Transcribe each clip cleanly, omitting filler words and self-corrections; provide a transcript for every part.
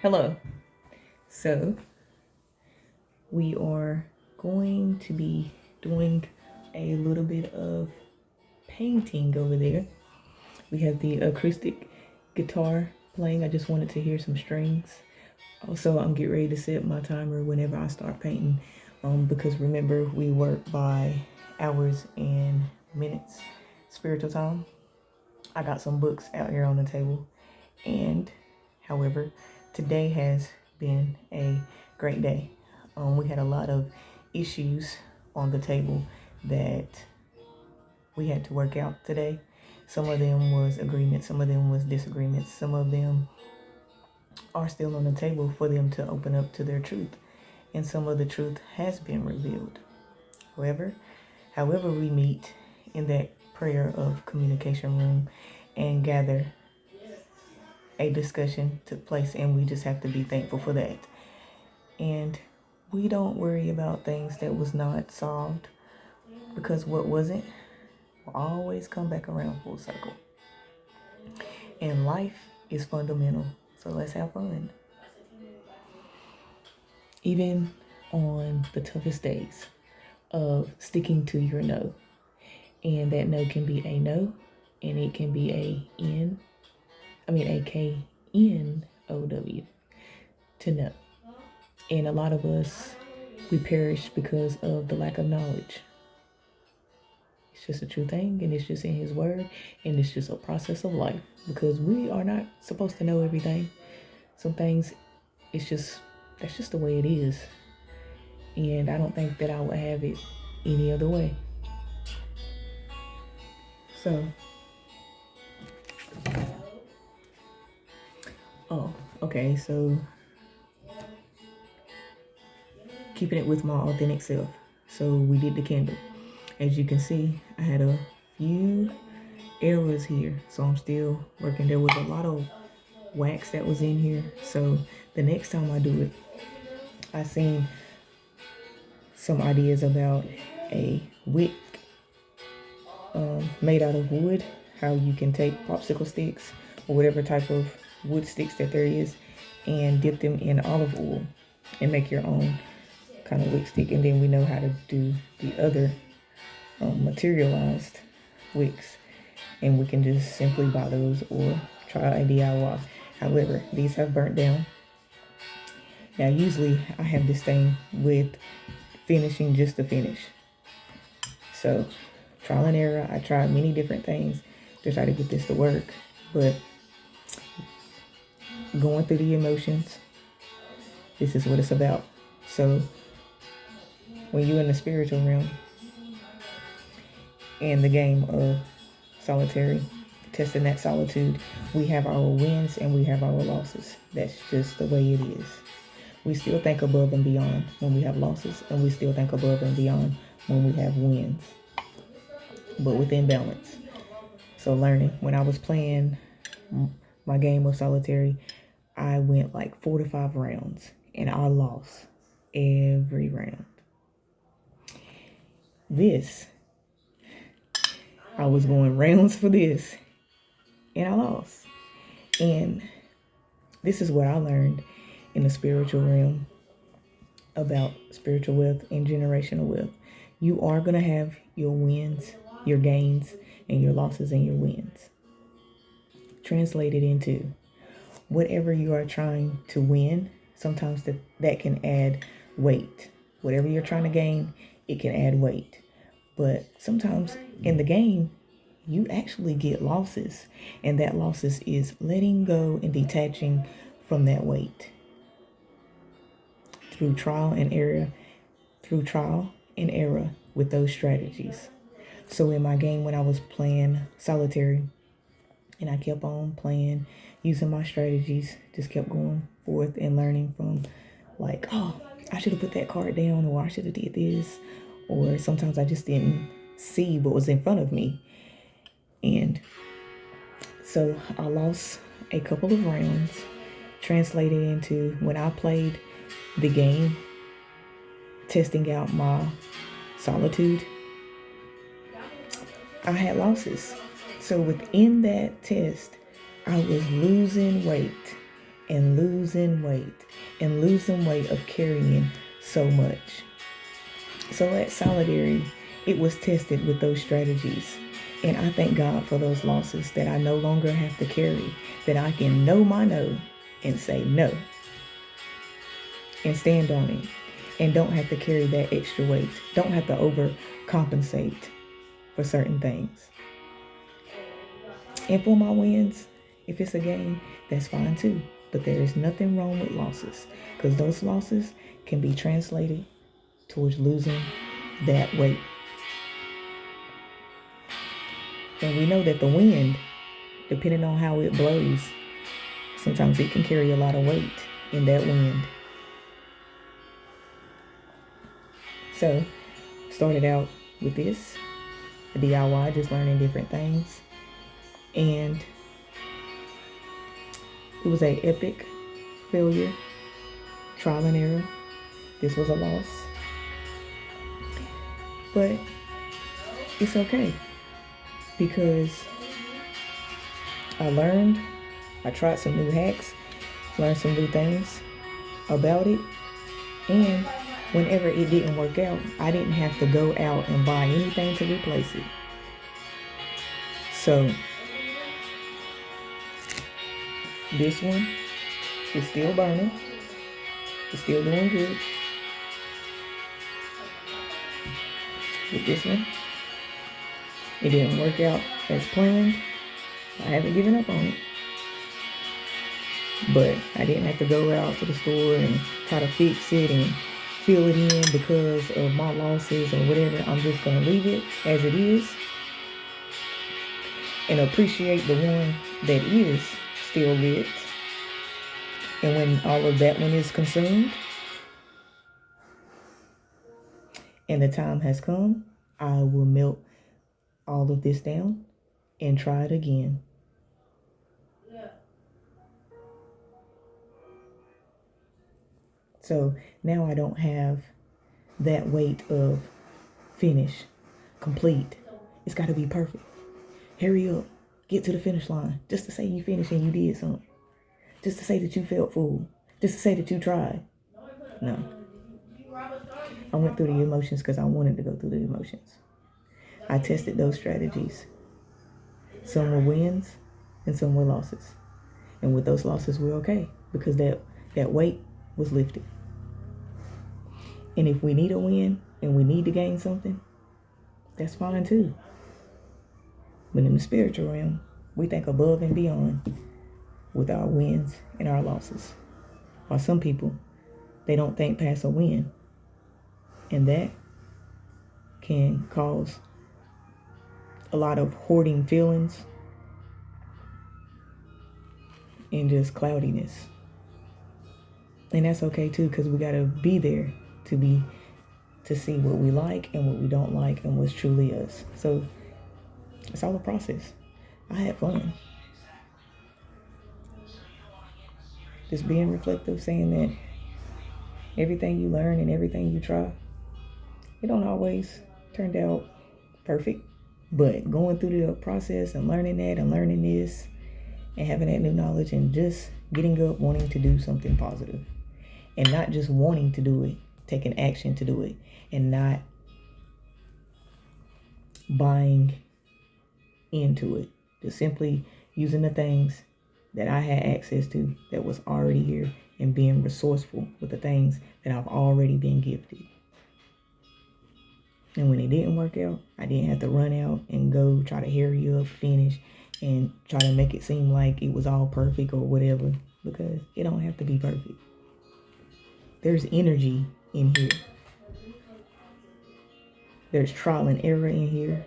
Hello. So, we are going to be doing a little bit of painting over there. We have the acoustic guitar playing. I just wanted to hear some strings. Also, I'm getting ready to set my timer whenever I start painting, because remember, we work by hours and minutes spiritual time. I got some books out here on the table, and however, today has been a great day. We had a lot of issues on the table that we had to work out today. Some of them was agreement, some of them was disagreements, some of them are still on the table for them to open up to their truth, and some of the truth has been revealed. However we meet in that prayer of communication room and gather, a discussion took place, and we just have to be thankful for that. And we don't worry about things that was not solved, because what wasn't will always come back around full circle. And life is fundamental, so let's have fun. Even on the toughest days of sticking to your no. And that no can be a no, and it can be a K-N-O-W, to know. And a lot of us, we perish because of the lack of knowledge. It's just a true thing, and it's just in His Word, and it's just a process of life, because we are not supposed to know everything. Some things, that's just the way it is. And I don't think that I would have it any other way. So, okay, so keeping it with my authentic self. So we did the candle. As you can see, I had a few errors here, so I'm still working. There was a lot of wax that was in here, so the next time I do it, I seen some ideas about a wick made out of wood, how you can take popsicle sticks or whatever type of wood sticks that there is and dip them in olive oil and make your own kind of wick stick. And then we know how to do the other materialized wicks, and we can just simply buy those or try a DIY. However, these have burnt down. Now, usually I have this thing with finishing just to finish. So, trial and error. I tried many different things to try to get this to work, but going through the emotions, this is what it's about. So, when you're in the spiritual realm, in the game of solitary, testing that solitude, we have our wins and we have our losses. That's just the way it is. We still think above and beyond when we have losses, and we still think above and beyond when we have wins, but within balance. So learning, when I was playing my game of solitary, I went like 4 to 5 rounds, and I lost every round. I was going rounds for this, and I lost. And this is what I learned in the spiritual realm about spiritual wealth and generational wealth. You are going to have your wins, your gains, and your losses and your wins. Translated into whatever you are trying to win, sometimes that can add weight. Whatever you're trying to gain, it can add weight. But sometimes in the game, you actually get losses, and that losses is letting go and detaching from that weight through trial and error with those strategies. So in my game, when I was playing solitary, and I kept on playing, using my strategies, just kept going forth and learning from, like, I should have put that card down, or I should have did this, or sometimes I just didn't see what was in front of me. And so I lost a couple of rounds, translated into when I played the game, testing out my solitude, I had losses. So within that test, I was losing weight, and losing weight of carrying so much. So at Solidarity, it was tested with those strategies. And I thank God for those losses that I no longer have to carry, that I can know my no and say no and stand on it, and don't have to carry that extra weight, don't have to overcompensate for certain things. And for my wins, if it's a game, that's fine too. But there is nothing wrong with losses, because those losses can be translated towards losing that weight. And we know that the wind, depending on how it blows, sometimes it can carry a lot of weight in that wind. So, started out with this, a DIY, just learning different things. And it was an epic failure, trial and error. This was a loss. But it's okay, because I learned, I tried some new hacks, learned some new things about it, and whenever it didn't work out, I didn't have to go out and buy anything to replace it. So this one is still burning. It's still doing good. With this one, it didn't work out as planned. I haven't given up on it. But I didn't have to go out to the store and try to fix it and fill it in because of my losses or whatever. I'm just going to leave it as it is and appreciate the one that is still lit. And when all of that one is consumed and the time has come, I will melt all of this down and try it again. So now I don't have that weight of finish, complete. It's got to be perfect. Hurry up, get to the finish line, just to say you finished and you did something. Just to say that you felt full. Just to say that you tried. No. I went through the emotions because I wanted to go through the emotions. I tested those strategies. Some were wins and some were losses. And with those losses, we're okay because that weight was lifted. And if we need a win and we need to gain something, that's fine too. But in the spiritual realm, we think above and beyond with our wins and our losses. While some people, they don't think past a win. And that can cause a lot of hoarding feelings and just cloudiness. And that's okay too, because we got to be there to see what we like and what we don't like and what's truly us. So it's all a process. I had fun. Just being reflective, saying that everything you learn and everything you try, it don't always turn out perfect. But going through the process and learning that and learning this and having that new knowledge and just getting up wanting to do something positive. And not just wanting to do it, taking action to do it, and not buying into it. Just simply using the things that I had access to that was already here and being resourceful with the things that I've already been gifted. And when it didn't work out, I didn't have to run out and go try to hurry up, finish, and try to make it seem like it was all perfect or whatever, because it don't have to be perfect. There's energy in here. There's trial and error in here.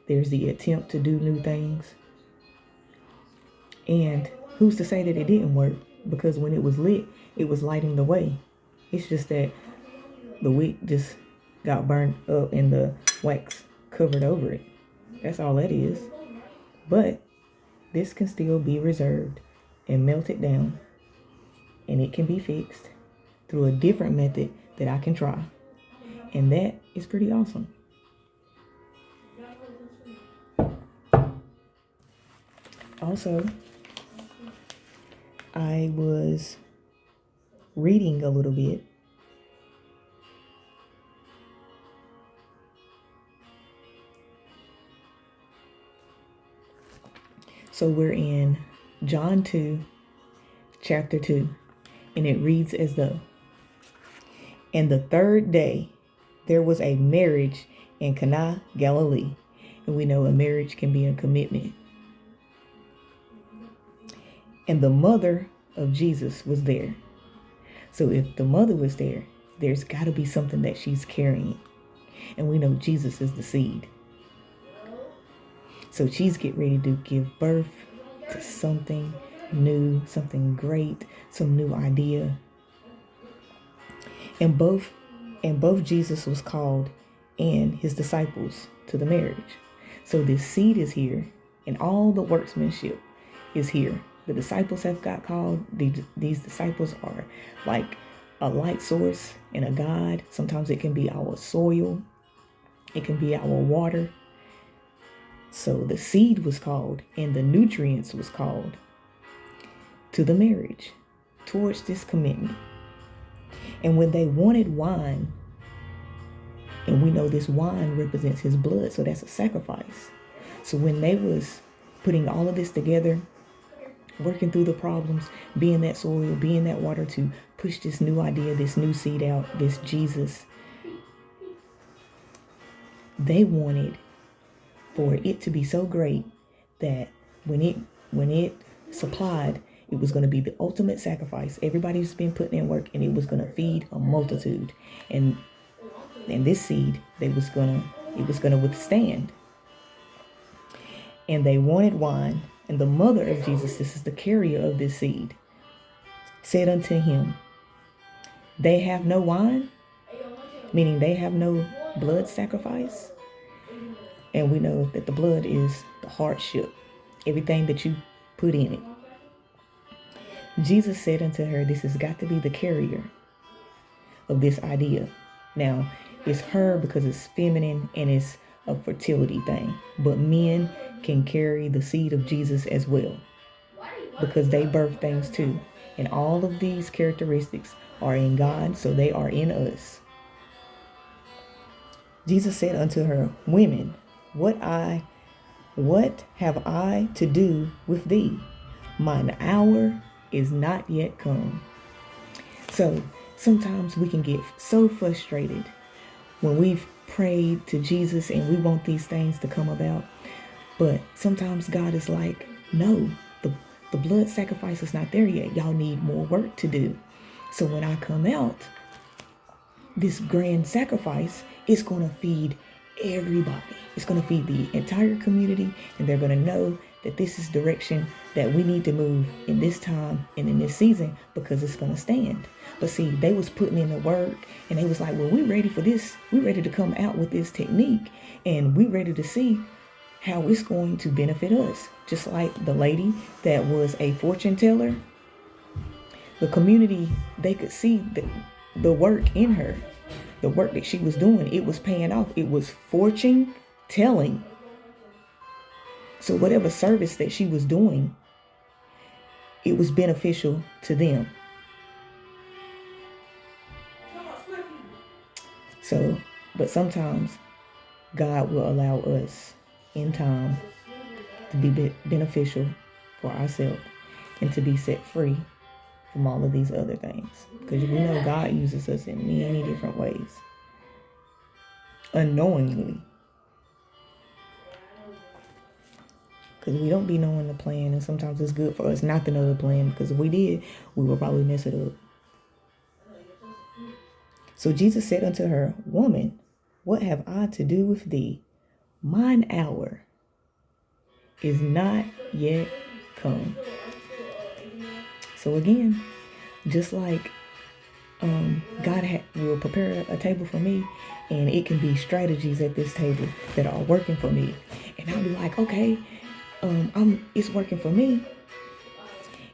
There's the attempt to do new things. And who's to say that it didn't work? Because when it was lit, it was lighting the way. It's just that the wick just got burned up and the wax covered over it. That's all that is. But this can still be reserved and melted down. And it can be fixed through a different method that I can try. And that is pretty awesome. Also, I was reading a little bit. So we're in John 2, chapter 2, and it reads as though, "And the third day there was a marriage in Cana, Galilee." And we know a marriage can be a commitment. "And the mother of Jesus was there." So if the mother was there, there's got to be something that she's carrying. And we know Jesus is the seed. So she's getting ready to give birth to something new, something great, some new idea. And both Jesus was called and his disciples to the marriage. So this seed is here and all the workmanship is here. The disciples have got called. These disciples are like a light source and a guide. Sometimes it can be our soil. It can be our water. So the seed was called and the nutrients was called to the marriage, towards this commitment. And when they wanted wine, and we know this wine represents his blood, so that's a sacrifice. So when they was putting all of this together, working through the problems, being that soil, being that water to push this new idea, this new seed out, this Jesus, they wanted for it to be so great that when it supplied, it was going to be the ultimate sacrifice. Everybody's been putting in work, and it was going to feed a multitude. And this seed, it was going to withstand. And they wanted wine. And the mother of Jesus, this is the carrier of this seed, said unto him, "They have no wine," meaning they have no blood sacrifice. And we know that the blood is the hardship, everything that you put in it. Jesus said unto her, this has got to be the carrier of this idea. Now, it's her because it's feminine and it's a fertility thing. But men can carry the seed of Jesus as well, because they birth things too. And all of these characteristics are in God, so they are in us. Jesus said unto her, "Women, what have I to do with thee? Mine hour is not yet come." So sometimes we can get so frustrated when we've prayed to Jesus and we want these things to come about. But sometimes God is like, no, the blood sacrifice is not there yet. Y'all need more work to do. So when I come out, this grand sacrifice is going to feed everybody. It's going to feed the entire community, and they're going to know that this is direction that we need to move in this time and in this season, because it's going to stand. But see, they was putting in the work, and they was like, well, we're ready for this. We're ready to come out with this technique, and we're ready to see how it's going to benefit us. Just like the lady that was a fortune teller, the community, they could see the work in her, the work that she was doing. It was paying off. It was fortune telling. So whatever service that she was doing, it was beneficial to them. So, but sometimes God will allow us in time to be beneficial for ourselves and to be set free from all of these other things. Because we know God uses us in many different ways, unknowingly. Because we don't be knowing the plan, and sometimes it's good for us not to know the plan, because if we did, we would probably mess it up. So Jesus said unto her, "Woman, what have I to do with thee? Mine hour is not yet come." So again, just like God will prepare a table for me, and it can be strategies at this table that are working for me, and I'll be like, okay, it's working for me.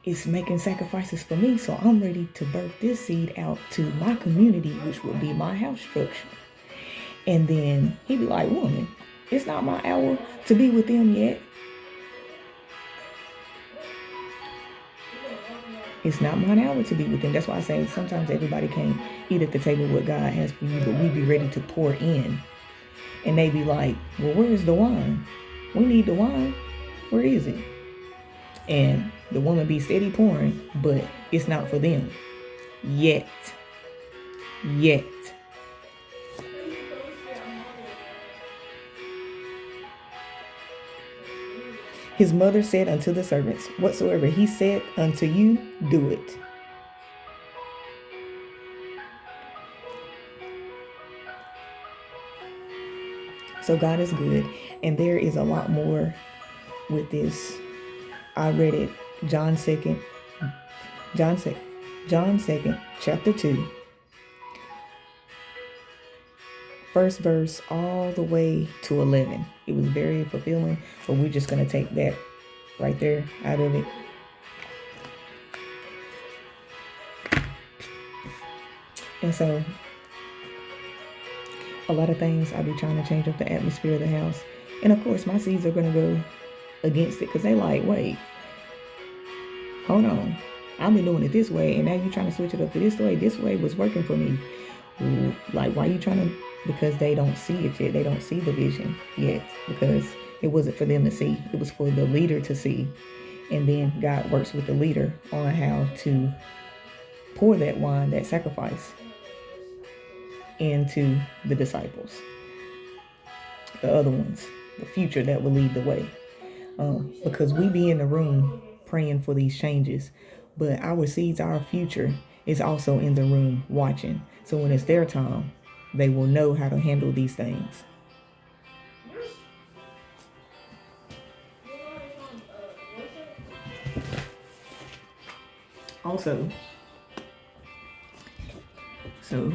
It's making sacrifices for me, so I'm ready to birth this seed out to my community, which will be my house structure. And then he'd be like, "Woman, it's not my hour to be with them yet." It's not mine hour to be with them. That's why I say sometimes everybody can't eat at the table what God has for you, but we be ready to pour in. And they be like, well, where's the wine? We need the wine. Where is it? And the woman be steady pouring, but it's not for them. Yet. His mother said unto the servants, whatsoever he said unto you, do it. So God is good. And there is a lot more with this. I read it, John 2nd, chapter 2, first verse all the way to 11. It was very fulfilling, but we're just going to take that right there out of it. And so a lot of things I be trying to change up the atmosphere of the house. And of course, my seeds are going to go against it because they like, wait, hold on. I've been doing it this way, and now you're trying to switch it up to this way. This way was working for me. Like, why are you trying to? Because they don't see it yet. They don't see the vision yet because it wasn't for them to see. It was for the leader to see. And then God works with the leader on how to pour that wine, that sacrifice, into the disciples, the other ones, the future that will lead the way. Because we be in the room praying for these changes, but our seeds, our future is also in the room watching. So when it's their time, they will know how to handle these things. Also, so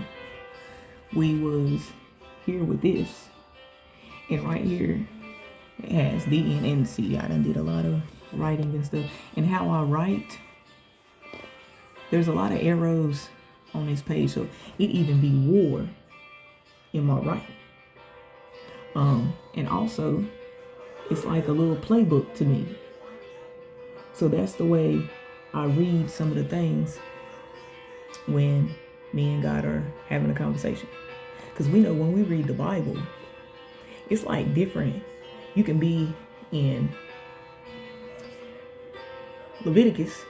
we was here with this, and right here it has D, N, and C. I done did a lot of writing and stuff. And how I write, there's a lot of arrows on this page, so it even be war in my writing. And also, it's like a little playbook to me. So that's the way I read some of the things when me and God are having a conversation. Because we know when we read the Bible, it's like different. You can be in Leviticus,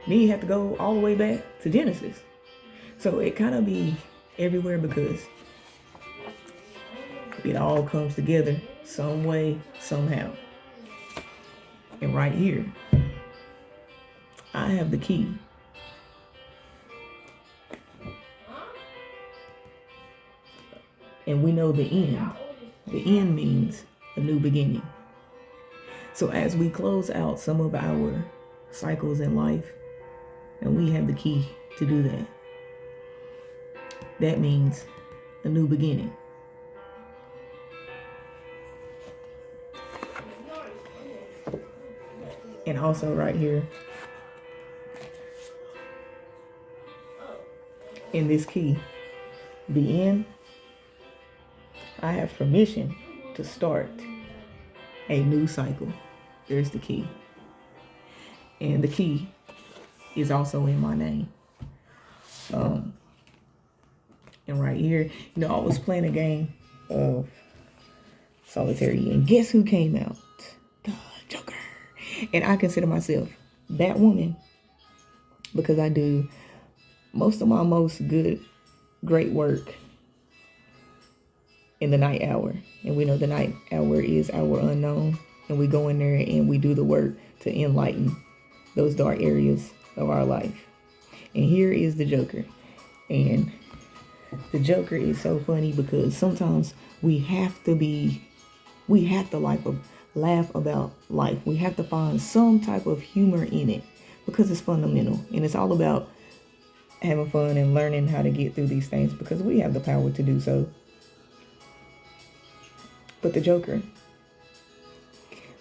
then you have to go all the way back to Genesis. So it kind of be everywhere because it all comes together some way, somehow. And right here, I have the key. And we know the end. The end means a new beginning. So as we close out some of our cycles in life, and we have the key to do that, that means a new beginning. And also right here, in this key, the end, I have permission to start a new cycle. There's the key. And the key is also in my name. And right here, I was playing a game of solitary, and guess who came out? The Joker. And I consider myself that woman because I do most of my great work in the night hour. And we know the night hour is our unknown. And we go in there and we do the work to enlighten those dark areas of our life. And here is the Joker. And the Joker is so funny because sometimes we have to laugh about life. We have to find some type of humor in it because it's fundamental. And it's all about having fun and learning how to get through these things because we have the power to do so. But the Joker,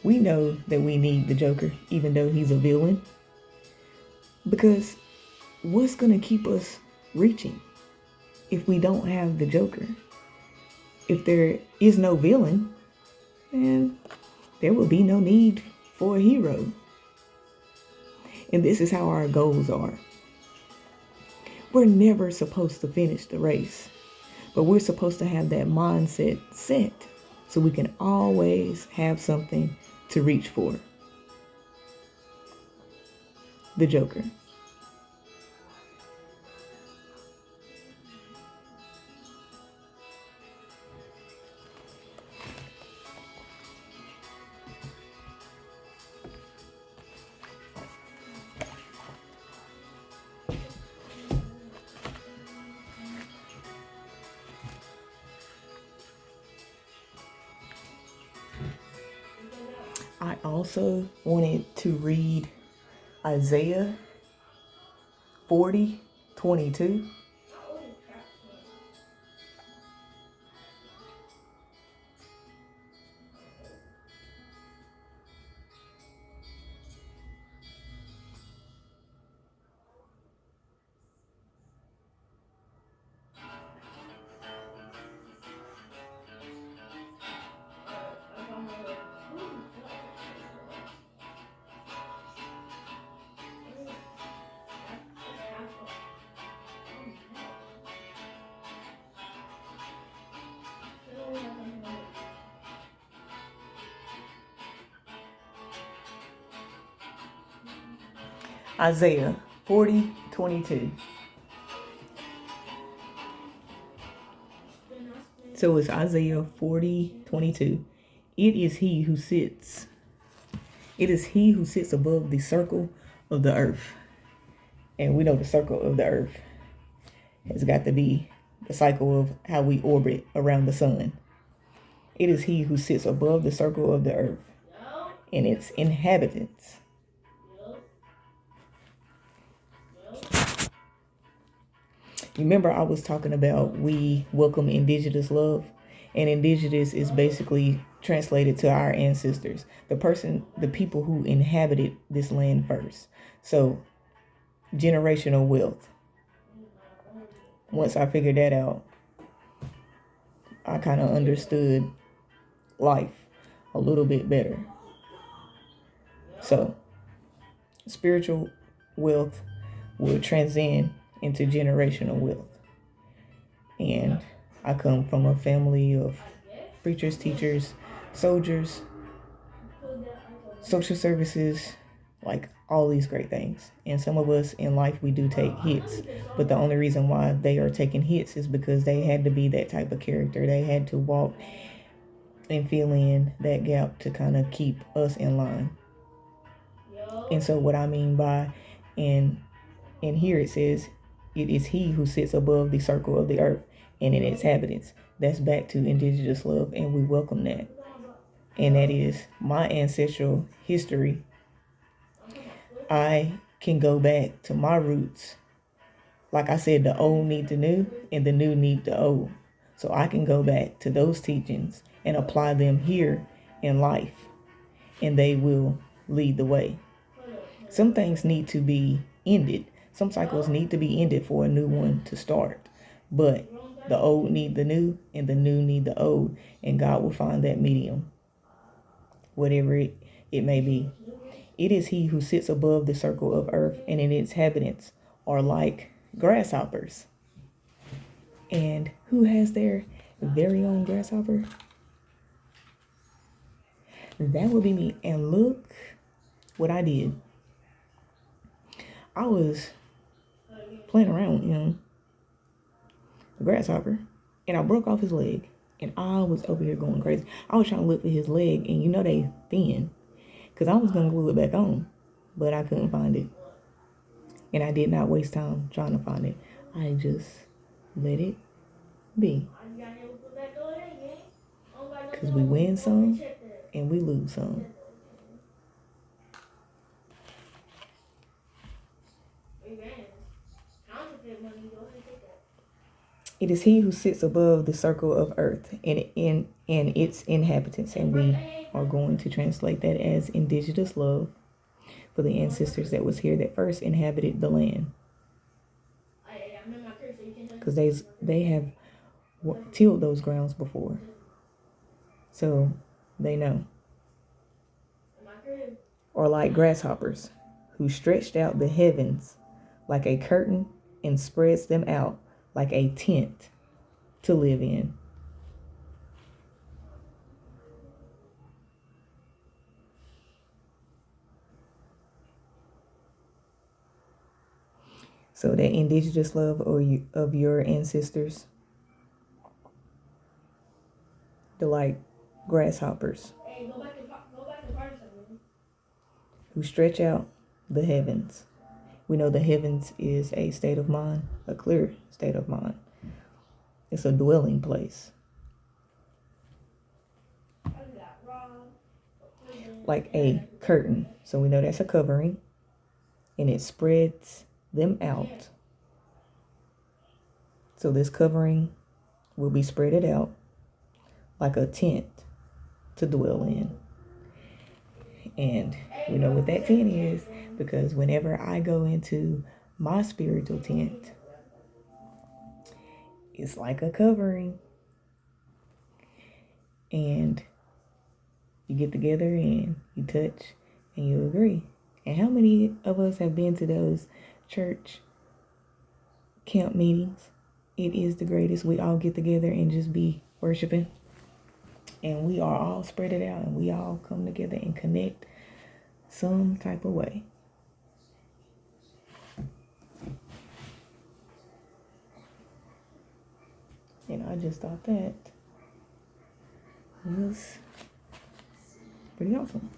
we know that we need the Joker, even though he's a villain. Because what's going to keep us reaching if we don't have the Joker? If there is no villain, then there will be no need for a hero. And this is how our goals are. We're never supposed to finish the race, but we're supposed to have that mindset set so we can always have something to reach for. The Joker. I also wanted to read Isaiah 40:22. Isaiah 40:22. So it's Isaiah 40:22. It is he who sits above the circle of the earth. And we know the circle of the earth has got to be the cycle of how we orbit around the sun. It is he who sits above the circle of the earth and its inhabitants. Remember, I was talking about we welcome indigenous love, and indigenous is basically translated to our ancestors, the people who inhabited this land first. So, generational wealth. Once I figured that out, I kind of understood life a little bit better. So, spiritual wealth will transcend into generational wealth. And I come from a family of preachers, teachers, soldiers, social services, like all these great things. And some of us in life, we do take hits. But the only reason why they are taking hits is because they had to be that type of character. They had to walk and fill in that gap to kind of keep us in line. And so what I mean by, and here it says, it is he who sits above the circle of the earth and in its inhabitants. That's back to indigenous love, and we welcome that. And that is my ancestral history. I can go back to my roots. Like I said, the old need the new and the new need the old. So I can go back to those teachings and apply them here in life, and they will lead the way. Some things need to be ended. Some cycles need to be ended for a new one to start. But the old need the new and the new need the old, and God will find that medium, whatever it may be. It is he who sits above the circle of earth, and in its inhabitants are like grasshoppers. And who has their very own grasshopper? That would be me. And look what I did. I was playing around with a grasshopper, and I broke off his leg, and I was over here going crazy. I was trying to look for his leg, and they thin, because I was going to glue it back on, but I couldn't find it. And I did not waste time trying to find it. I just let it be. Because we win some, and we lose some. It is he who sits above the circle of earth and its inhabitants. And we are going to translate that as indigenous love for the ancestors that was here that first inhabited the land. Because they have tilled those grounds before. So they know. Or like grasshoppers who stretched out the heavens like a curtain and spreads them out like a tent to live in. So that indigenous love of your ancestors, they're like grasshoppers who stretch out the heavens. We know the heavens is a state of mind, a clear state of mind. It's a dwelling place. Like a curtain. So we know that's a covering. And it spreads them out. So this covering will be spreaded out like a tent to dwell in. And we know what that tent is because whenever I go into my spiritual tent, it's like a covering. And you get together and you touch and you agree. And how many of us have been to those church camp meetings? It is the greatest. We all get together and just be worshiping. And we are all spread it out and we all come together and connect some type of way. And I just thought that was pretty awesome.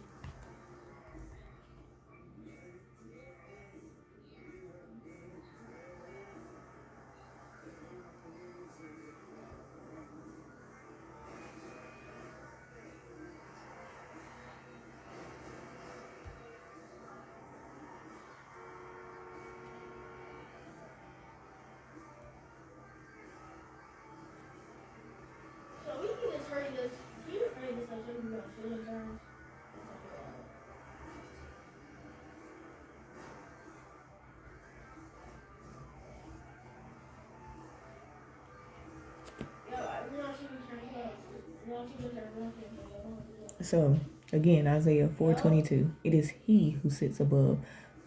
So again, Isaiah 4:22, it is he who sits above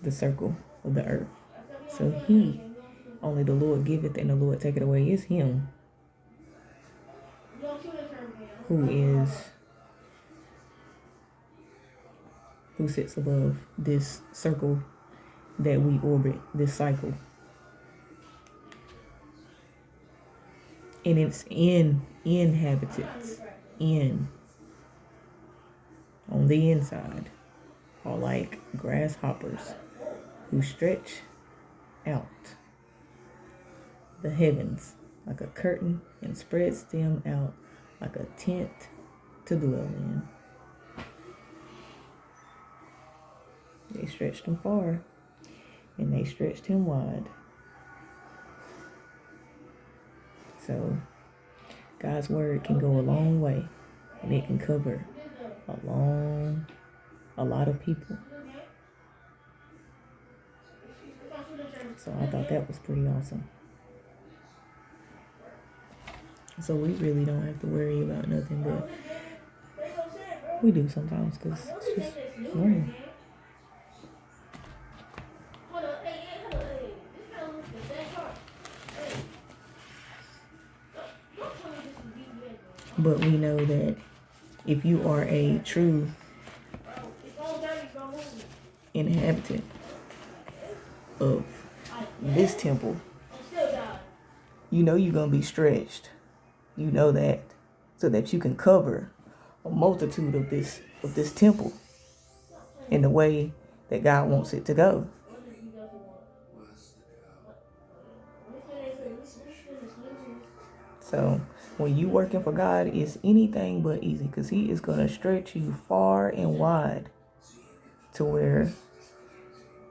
the circle of the earth. So he, only the Lord giveth and the Lord taketh away, is him who sits above this circle that we orbit, this cycle. And it's inhabitants, on the inside, are like grasshoppers who stretch out the heavens like a curtain and spreads them out like a tent to dwell in. They stretched him far and they stretched him wide. So God's word can go a long way and it can cover a lot of people. So I thought that was pretty awesome. So we really don't have to worry about nothing, but we do sometimes because it's just normal. But we know that if you are a true inhabitant of this temple, you know you're going to be stretched. You know that, so that you can cover a multitude of this temple in the way that God wants it to go. So when you working for God, it's anything but easy because he is going to stretch you far and wide to where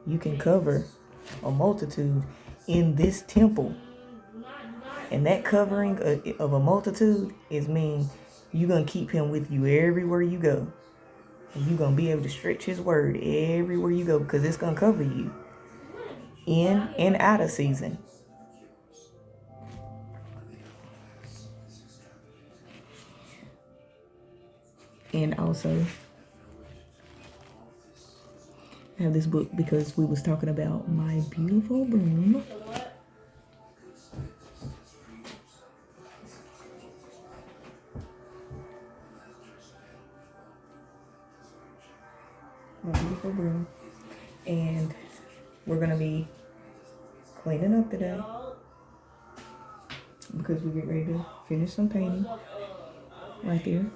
you can cover a multitude in this temple. And that covering of a multitude is mean you're going to keep him with you everywhere you go. And you're going to be able to stretch his word everywhere you go because it's going to cover you in and out of season. And also, I have this book because we was talking about my beautiful broom. My beautiful broom. And we're gonna be cleaning up today because we get ready to finish some painting right there.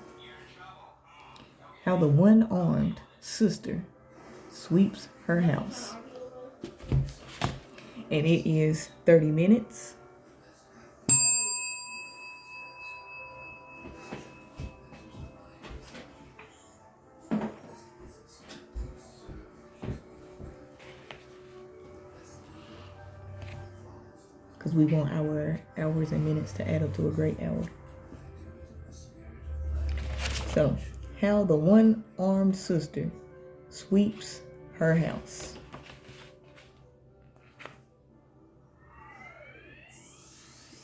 How the one-armed sister sweeps her house. And it is 30 minutes. Because we want our hours and minutes to add up to a great hour. So, how the one-armed sister sweeps her house.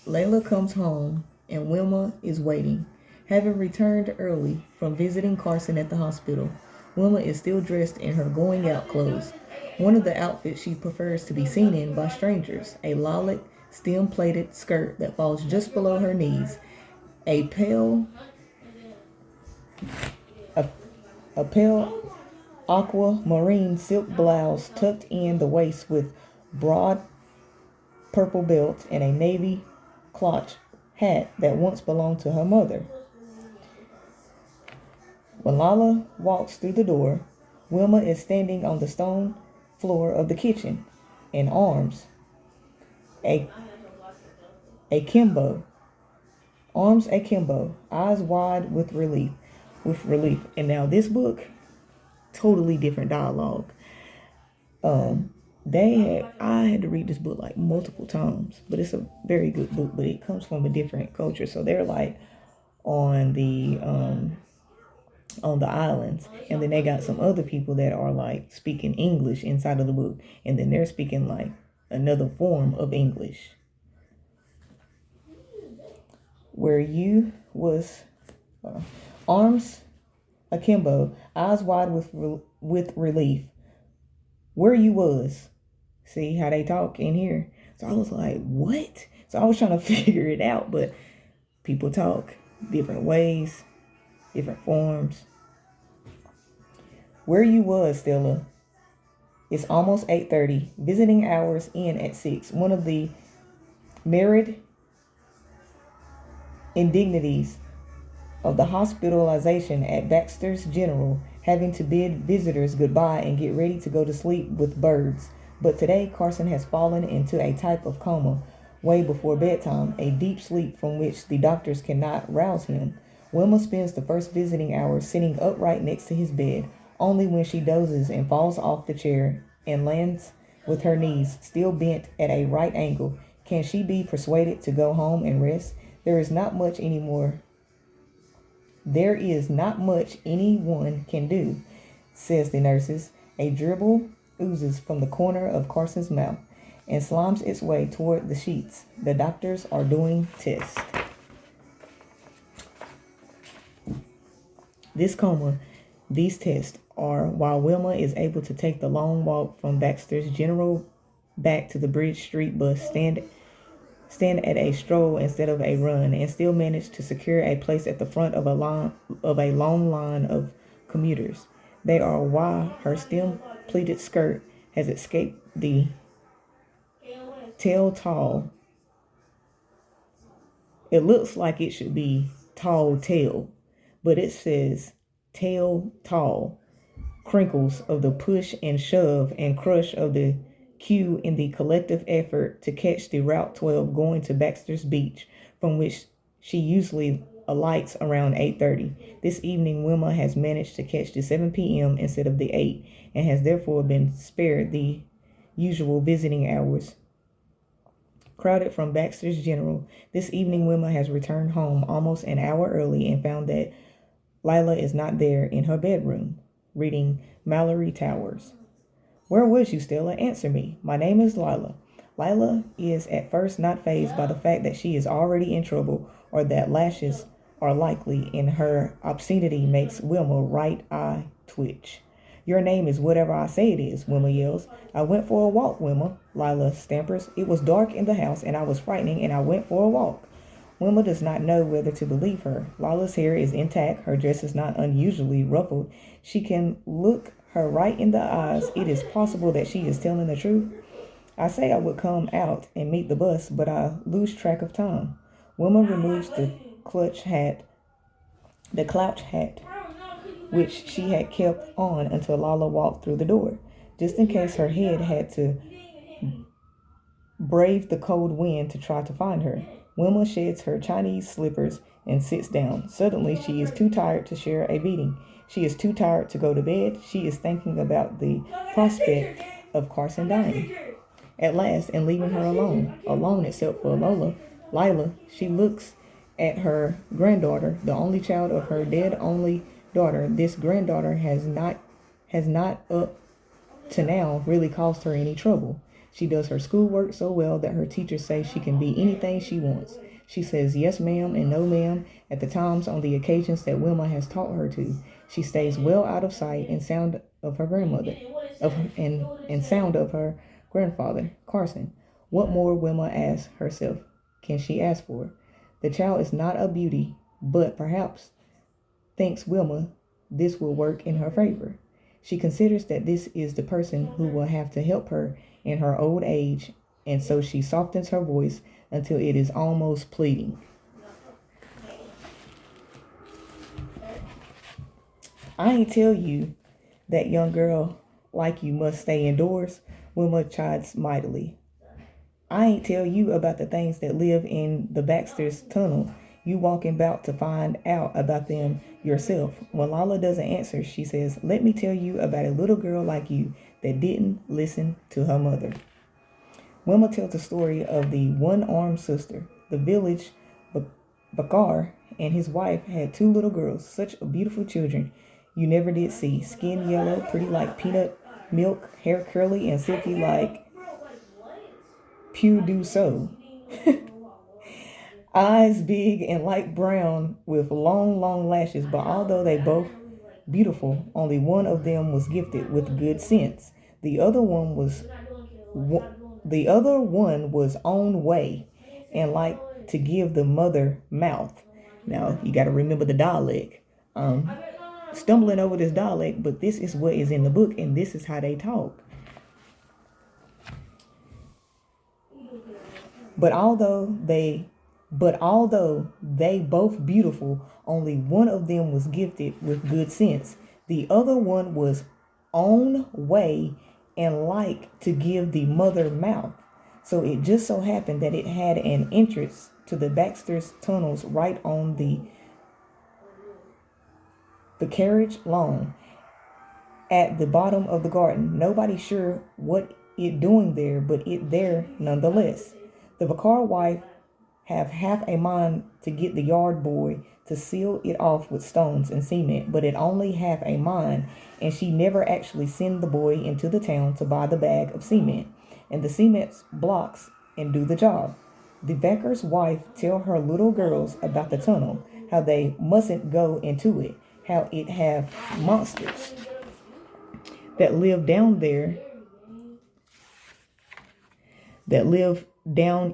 Layla comes home and Wilma is waiting. Having returned early from visiting Carson at the hospital, Wilma is still dressed in her going out clothes. One of the outfits she prefers to be seen in by strangers, a lilac stem-plaited skirt that falls just below her knees, a pale aquamarine silk blouse tucked in the waist with broad purple belt, and a navy cloth hat that once belonged to her mother. When Lala walks through the door, Wilma is standing on the stone floor of the kitchen, in arms akimbo, eyes wide with relief. And now this book, totally different dialogue. I had to read this book like multiple times, but it's a very good book, but it comes from a different culture. So they're like on the islands, and then they got some other people that are like speaking English inside of the book, and then they're speaking like another form of English. Where you was arms akimbo, eyes wide with relief. Where you was. See how they talk in here? So I was like, what? So I was trying to figure it out, but people talk different ways, different forms. Where you was, Stella. It's almost 8:30. Visiting hours end at 6. One of the myriad indignities of the hospitalization at Baxter's General, having to bid visitors goodbye and get ready to go to sleep with birds. But today Carson has fallen into a type of coma way before bedtime, a deep sleep from which the doctors cannot rouse him. Wilma spends the first visiting hours sitting upright next to his bed. Only when she dozes and falls off the chair and lands with her knees still bent at a right angle can she be persuaded to go home and rest. There is not much anyone can do, says the nurses. A dribble oozes from the corner of Carson's mouth and slimes its way toward the sheets. The doctors are doing tests. These tests are while Wilma is able to take the long walk from Baxter's General back to the Bridge Street bus stand at a stroll instead of a run, and still manage to secure a place at the front of a long line of commuters. They are why her stem-pleated skirt has escaped the tall. It looks like it should be tall tail, but it says tail tall. Crinkles of the push and shove and crush of the queue in the collective effort to catch the Route 12 going to Baxter's Beach, from which she usually alights around 8:30. This evening, Wilma has managed to catch the 7 p.m. instead of the 8, and has therefore been spared the usual visiting hours. Crowded from Baxter's General, this evening Wilma has returned home almost an hour early and found that Lila is not there in her bedroom, reading Mallory Towers. Where was you, Stella? Answer me. My name is Lila. Lila is at first not fazed by the fact that she is already in trouble or that lashes are likely, and her obscenity makes Wilma right eye twitch. Your name is whatever I say it is, Wilma yells. I went for a walk, Wilma, Lila stampers. It was dark in the house and I was frightening and I went for a walk. Wilma does not know whether to believe her. Lila's hair is intact. Her dress is not unusually ruffled. She can look her right in the eyes. It is possible that she is telling the truth. I say I would come out and meet the bus, but I lose track of time. Wilma removes the clouch hat, which she had kept on until Lila walked through the door, just in case her head had to brave the cold wind to try to find her. Wilma sheds her Chinese slippers and sits down. Suddenly, she is too tired to share a beating. She is too tired to go to bed. She is thinking about the prospect of Carson dying. At last, and leaving her alone except for Lila, she looks at her granddaughter, the only child of her dead only daughter. This granddaughter has not up to now really caused her any trouble. She does her schoolwork so well that her teachers say she can be anything she wants. She says yes ma'am and no ma'am at the times on the occasions that Wilma has taught her to. She stays well out of sight and sound of her grandmother, and sound of her grandfather, Carson. What more, Wilma asks herself, can she ask for? The child is not a beauty, but perhaps, thinks Wilma, this will work in her favor. She considers that this is the person who will have to help her in her old age, and so she softens her voice until it is almost pleading. I ain't tell you that young girl like you must stay indoors, Wilma chides mightily. I ain't tell you about the things that live in the Baxter's tunnel. You walking about to find out about them yourself. When Lala doesn't answer, she says, let me tell you about a little girl like you that didn't listen to her mother. Wilma tells the story of the one-armed sister. The village, Bakar and his wife had two little girls, such beautiful children you never did see. Skin yellow, pretty like peanut milk, hair curly and silky like Pew do so. Eyes big and light brown with long lashes, but although they both beautiful, only one of them was gifted with good sense. The other one was own way and liked to give the mother mouth. Now you got to remember the dialect. Stumbling over this dialect, but this is what is in the book, and this is how they talk. But although they both beautiful, only one of them was gifted with good sense. The other one was own way and like to give the mother mouth. So it just so happened that it had an entrance to the Baxter's tunnels right on the carriage lawn at the bottom of the garden. Nobody sure what it doing there, but it there nonetheless. The Vicar wife have half a mind to get the yard boy to seal it off with stones and cement, but it only half a mind, and she never actually send the boy into the town to buy the bag of cement and the cement blocks and do the job. The vicar's wife tell her little girls about the tunnel, how they mustn't go into it, how it have monsters that live down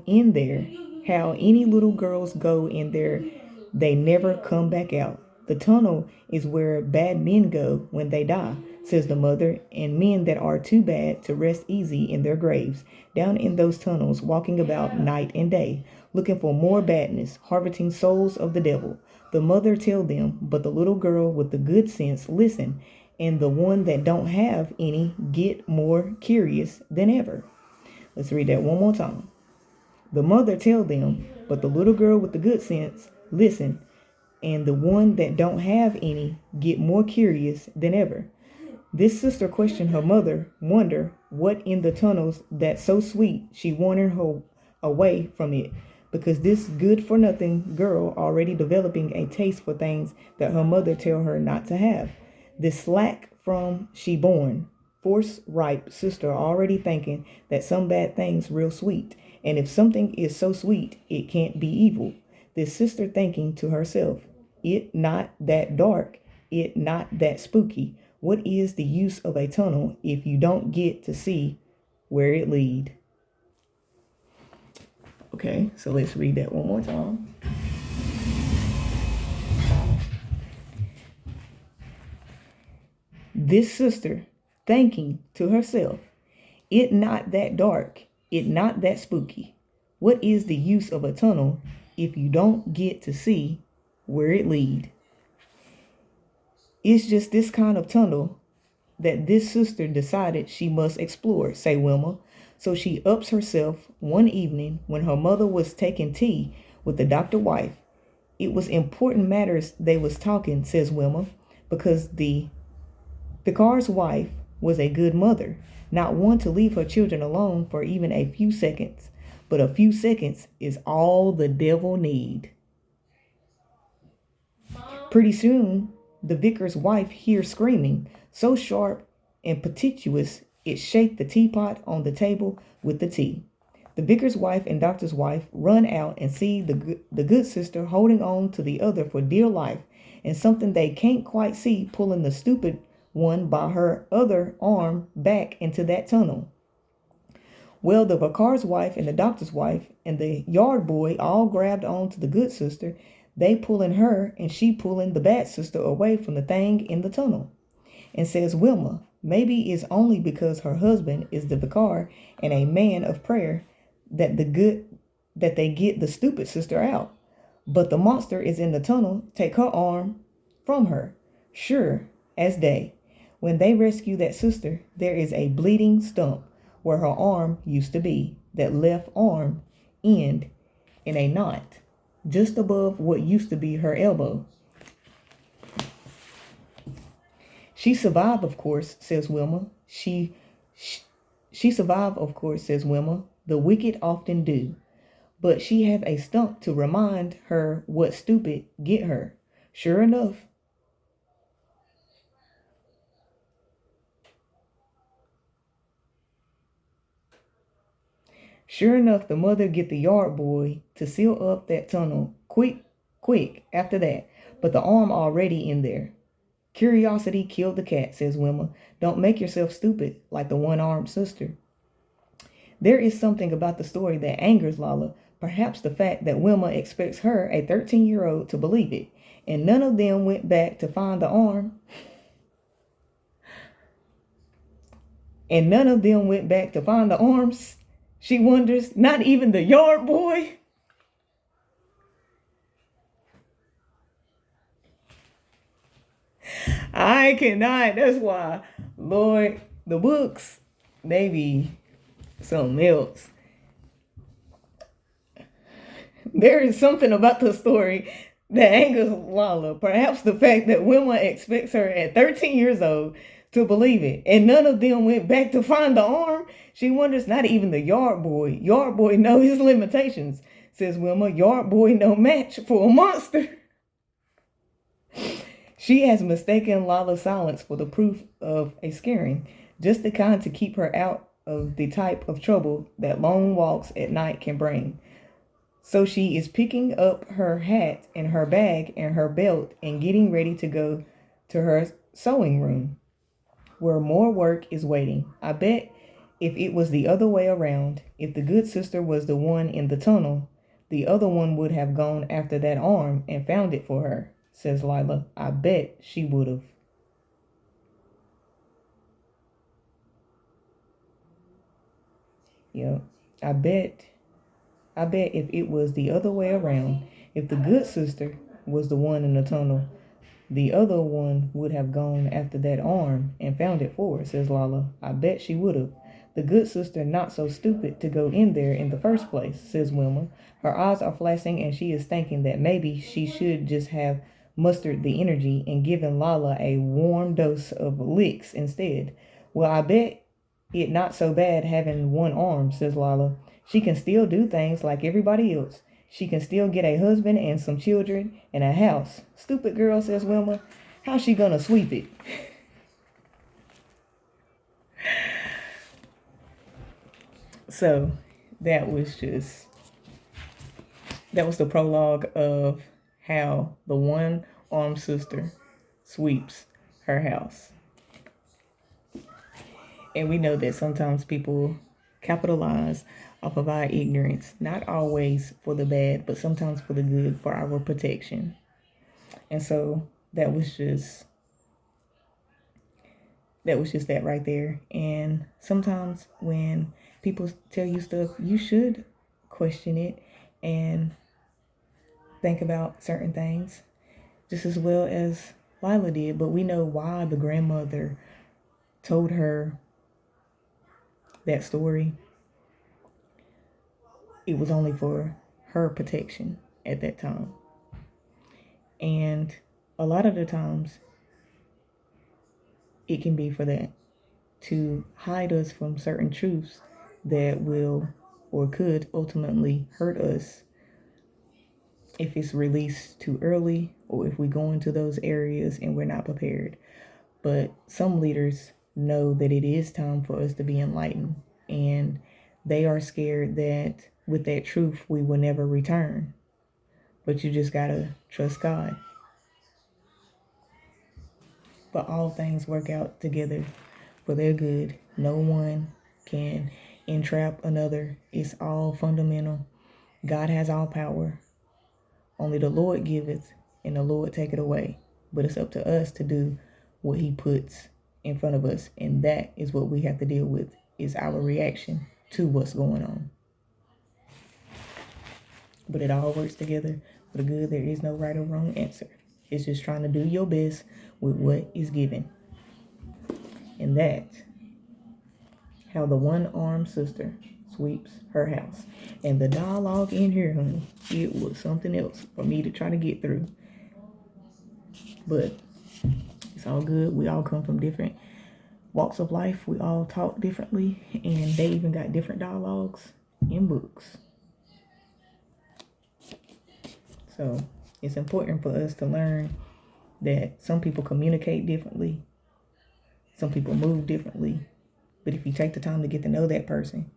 in there, how any little girls go in there, they never come back out. The tunnel is where bad men go when they die, says the mother, and men that are too bad to rest easy in their graves, down in those tunnels, walking about night and day, looking for more badness, harvesting souls of the devil. The mother tell them, but the little girl with the good sense listen, and the one that don't have any get more curious than ever. Let's read that one more time. The mother tell them, but the little girl with the good sense listen, and the one that don't have any get more curious than ever. This sister questioned her mother, wonder what in the tunnels that's so sweet she wanted her away from it, because this good-for-nothing girl already developing a taste for things that her mother tell her not to have. This slack from she born, force-ripe sister already thinking that some bad thing's real sweet, and if something is so sweet, it can't be evil. This sister thinking to herself, it not that dark, it not that spooky. What is the use of a tunnel if you don't get to see where it leads? Okay, so let's read that one more time. This sister thinking to herself, it not that dark, it not that spooky. What is the use of a tunnel if you don't get to see where it lead? It's just this kind of tunnel that this sister decided she must explore, say Wilma. So she ups herself one evening when her mother was taking tea with the doctor wife. It was important matters they was talking, says Wilma, because the vicar's wife was a good mother, not one to leave her children alone for even a few seconds. But a few seconds is all the devil need. Pretty soon, the vicar's wife hears screaming, so sharp and piteous it shaked the teapot on the table with the tea. The vicar's wife and doctor's wife run out and see the good sister holding on to the other for dear life, and something they can't quite see pulling the stupid one by her other arm back into that tunnel. Well, the vicar's wife and the doctor's wife and the yard boy all grabbed on to the good sister. They pulling her and she pulling the bad sister away from the thing in the tunnel. And says Wilma, maybe it's only because her husband is the vicar and a man of prayer that they get the stupid sister out. But the monster is in the tunnel, take her arm from her. Sure as day. When they rescue that sister, there is a bleeding stump where her arm used to be, that left arm end in a knot just above what used to be her elbow. She survived, of course, says Wilma. She survived, of course, says Wilma. The wicked often do. But she have a stump to remind her what stupid get her. Sure enough, the mother get the yard boy to seal up that tunnel quick after that. But the arm already in there. Curiosity killed the cat, says Wilma. Don't make yourself stupid like the one-armed sister. There is something about the story that angers Lala, perhaps the fact that Wilma expects her, a 13-year-old, to believe it, and none of them went back to find the arm. And none of them went back to find the arms, she wonders, not even the yard boy. I cannot. That's why, Lord, the books, they be something else. There is something about the story that angers Lala. Perhaps the fact that Wilma expects her at 13 years old to believe it, and none of them went back to find the arm. She wonders, not even the yard boy. Yard boy know his limitations, says Wilma. Yard boy no match for a monster. She has mistaken Lala's silence for the proof of a scaring, just the kind to keep her out of the type of trouble that long walks at night can bring. So she is picking up her hat and her bag and her belt and getting ready to go to her sewing room, where more work is waiting. I bet if it was the other way around, if the good sister was the one in the tunnel, the other one would have gone after that arm and found it for her, says Lila. I bet she would have. Yeah, I bet if it was the other way around, if the good sister was the one in the tunnel, the other one would have gone after that arm and found it for her, says Lala. I bet she would have. The good sister not so stupid to go in there in the first place, says Wilma. Her eyes are flashing and she is thinking that maybe she should just have mustered the energy and given Lala a warm dose of licks instead. Well, I bet it not so bad having one arm, says Lala. She can still do things like everybody else. She can still get a husband and some children and a house. Stupid girl, says Wilma. How's she gonna sweep it? So that was the prologue of how the one-armed sister sweeps her house. And we know that sometimes people capitalize off of our ignorance, not always for the bad, but sometimes for the good, for our protection. And so that was just that right there. And sometimes when people tell you stuff, you should question it and think about certain things, just as well as Lila did. But we know why the grandmother told her that story. It was only for her protection at that time. And a lot of the times it can be for that, to hide us from certain truths that will or could ultimately hurt us if it's released too early or if we go into those areas and we're not prepared. But some leaders know that it is time for us to be enlightened, and they are scared that with that truth we will never return. But you just gotta trust God. But all things work out together for their good. No one can entrap another. It's all fundamental. God has all power. Only the Lord giveth, and the Lord taketh away. But it's up to us to do what he puts in front of us. And that is what we have to deal with, is our reaction to what's going on. But it all works together for the good. There is no right or wrong answer. It's just trying to do your best with what is given. And that's how the one-armed sister sweeps her house. And the dialogue in here, honey, it was something else for me to try to get through. But it's all good. We all come from different walks of life. We all talk differently. And they even got different dialogues in books. So it's important for us to learn that some people communicate differently. Some people move differently. But if you take the time to get to know that person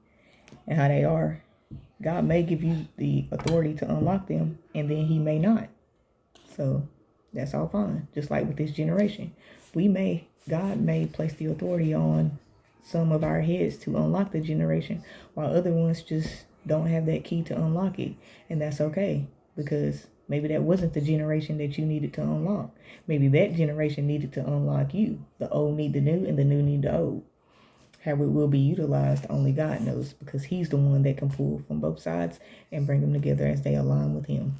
and how they are, God may give you the authority to unlock them, and then he may not. So that's all fine. Just like with this generation, God may place the authority on some of our heads to unlock the generation, while other ones just don't have that key to unlock it. And that's okay, because maybe that wasn't the generation that you needed to unlock. Maybe that generation needed to unlock you. The old need the new, and the new need the old. How it will be utilized, only God knows, because he's the one that can pull from both sides and bring them together as they align with him.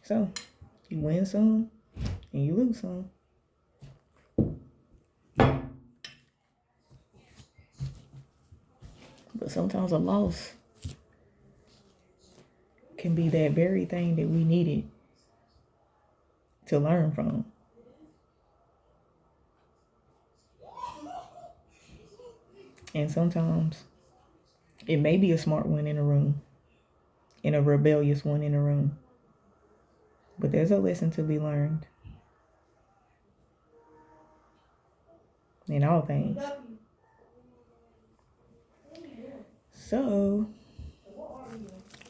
So, you win some and you lose some. But sometimes a loss can be that very thing that we needed to learn from. And sometimes it may be a smart one in a room, and a rebellious one in a room. But there's a lesson to be learned in all things. So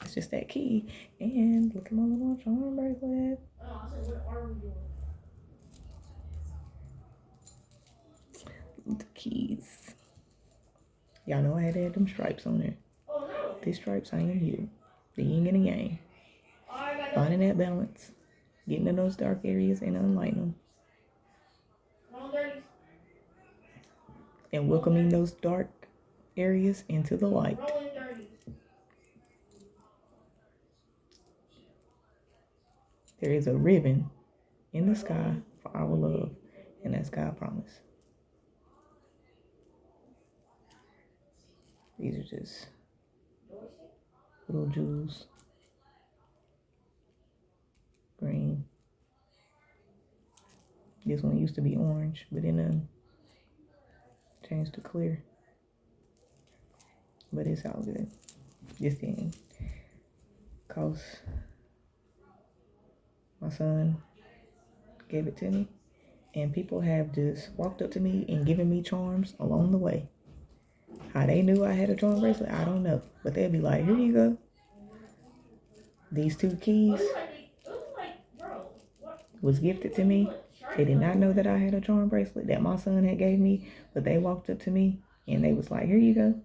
it's just that key. And look at my little charm bracelet. The keys. Y'all know I had to add them stripes on there. These stripes I am you. The yin and the yang. Finding that balance. Getting in those dark areas and unlighting them. And welcoming those dark areas into the light. There is a ribbon in the sky for our love, and that's God's promise. These are just little jewels. Green. This one used to be orange, but then changed to clear. But it's all good. This thing cost, my son gave it to me, and people have just walked up to me and given me charms along the way. How they knew I had a charm bracelet, I don't know. But they'd be like, here you go. These two keys was gifted to me. They did not know that I had a charm bracelet that my son had gave me, but they walked up to me and they was like, here you go.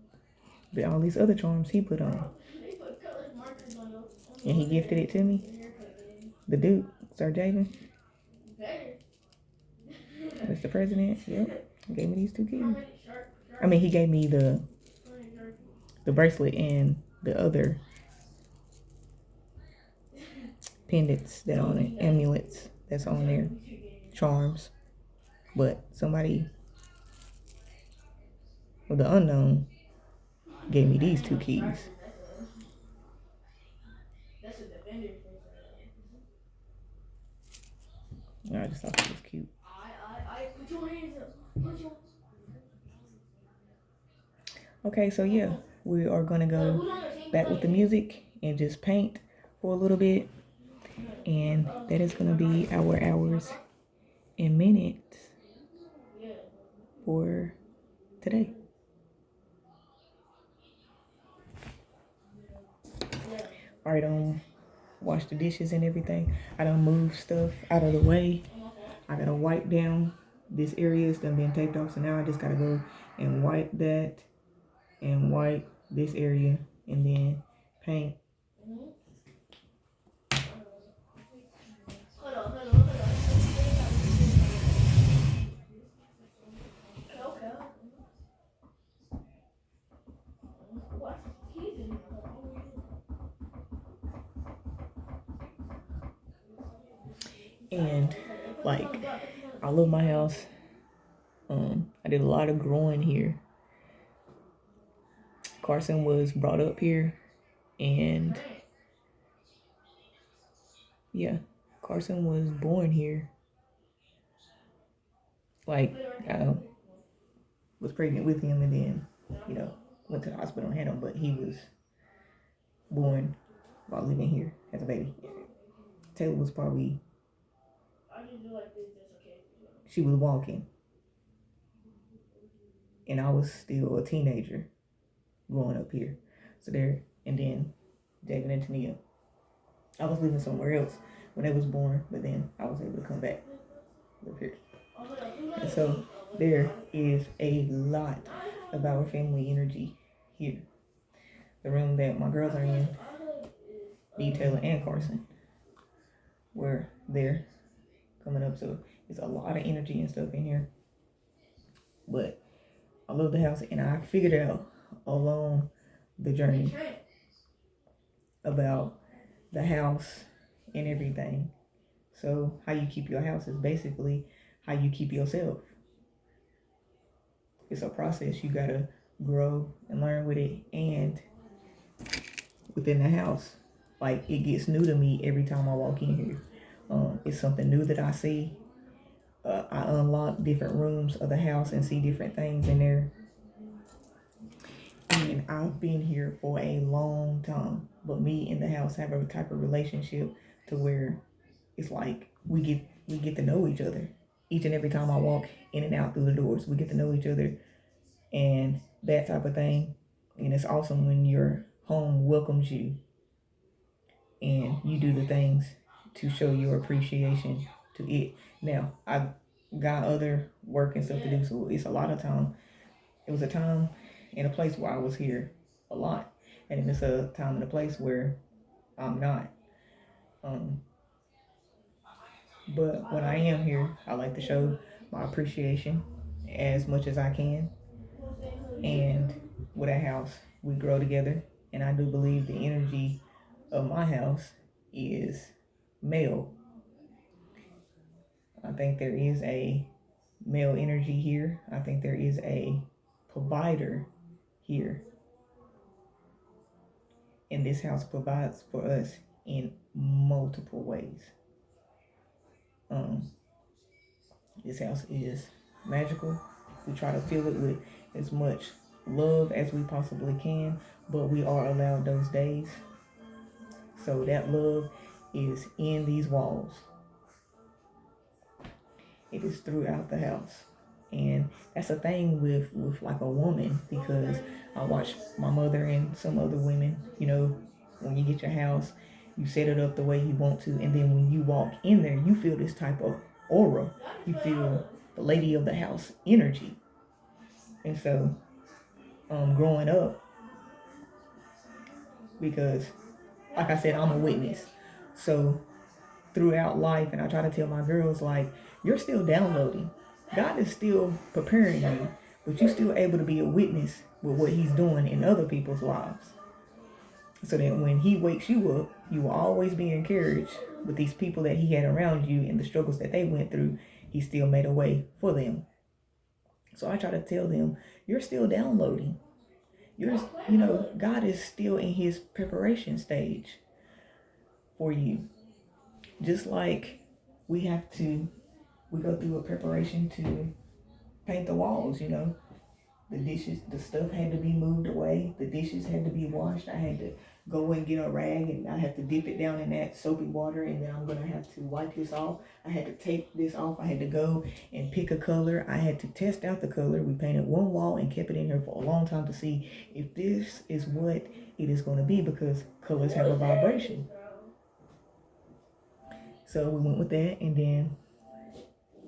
But all these other charms he put on. And he gifted it to me. The Duke, Sir Javen, Mr. President, yep, he gave me these two keys. I mean, he gave me the bracelet and the other pendants that on it, amulets that's on there, charms. But somebody, well, the unknown, gave me these two keys. I just thought it was cute. Okay, so yeah, we are gonna go back with the music and just paint for a little bit. And that is gonna be our hours and minutes for today. I done wash the dishes and everything. I done move stuff out of the way. I gotta wipe down this area. It's done been taped off, so now I just gotta go and wipe that and wipe this area and then paint. And like, I love my house. I did a lot of growing here. Carson was brought up here, and yeah, Carson was born here. Like, I was pregnant with him, and then, went to the hospital and had him, but he was born while living here as a baby. Taylor was probably, she was walking, and I was still a teenager growing up here. So there, and then David and Tania, I was living somewhere else when they was born, but then I was able to come back live here. And so there is a lot of our family energy here. The room that my girls are in, D. Taylor and Carson, were there coming up. So it's a lot of energy and stuff in here. But I love the house, and I figured out along the journey about the house and everything. So how you keep your house is basically how you keep yourself. It's a process. You gotta grow and learn with it. And within the house, like, it gets new to me every time I walk in here. It's something new that I see. I unlock different rooms of the house and see different things in there. And I've been here for a long time, but me and the house have a type of relationship to where it's like we get to know each other. Each and every time I walk in and out through the doors, we get to know each other and that type of thing. And it's awesome when your home welcomes you and you do the things to show your appreciation to it. Now, I got other work and stuff to do, so it's a lot of time. It was a time and a place where I was here a lot, and it's a time and a place where I'm not. But when I am here, I like to show my appreciation as much as I can. And with our house, we grow together, and I do believe the energy of my house is male. I think there is a male energy here. I think there is a provider here. And this house provides for us in multiple ways. This house is magical. We try to fill it with as much love as we possibly can, but we are allowed those days. So that love is in these walls. It is throughout the house. And that's a thing with like a woman, because I watch my mother and some other women, when you get your house You set it up the way you want to, and then when you walk in there, you feel this type of aura. You feel the lady of the house energy. And so, growing up, because like I said, I'm a witness. So throughout life, and I try to tell my girls, like, you're still downloading. God is still preparing you, but you're still able to be a witness with what he's doing in other people's lives. So that when he wakes you up, you will always be encouraged with these people that he had around you and the struggles that they went through. He still made a way for them. So I try to tell them, you're still downloading. God is still in his preparation stage for you. Just like we go through a preparation to paint the walls, The dishes, the stuff had to be moved away. The dishes had to be washed. I had to go and get a rag, and I had to dip it down in that soapy water, and then I'm going to have to wipe this off. I had to take this off. I had to go and pick a color. I had to test out the color. We painted one wall and kept it in here for a long time to see if this is what it is going to be, because colors have a vibration. So we went with that, and then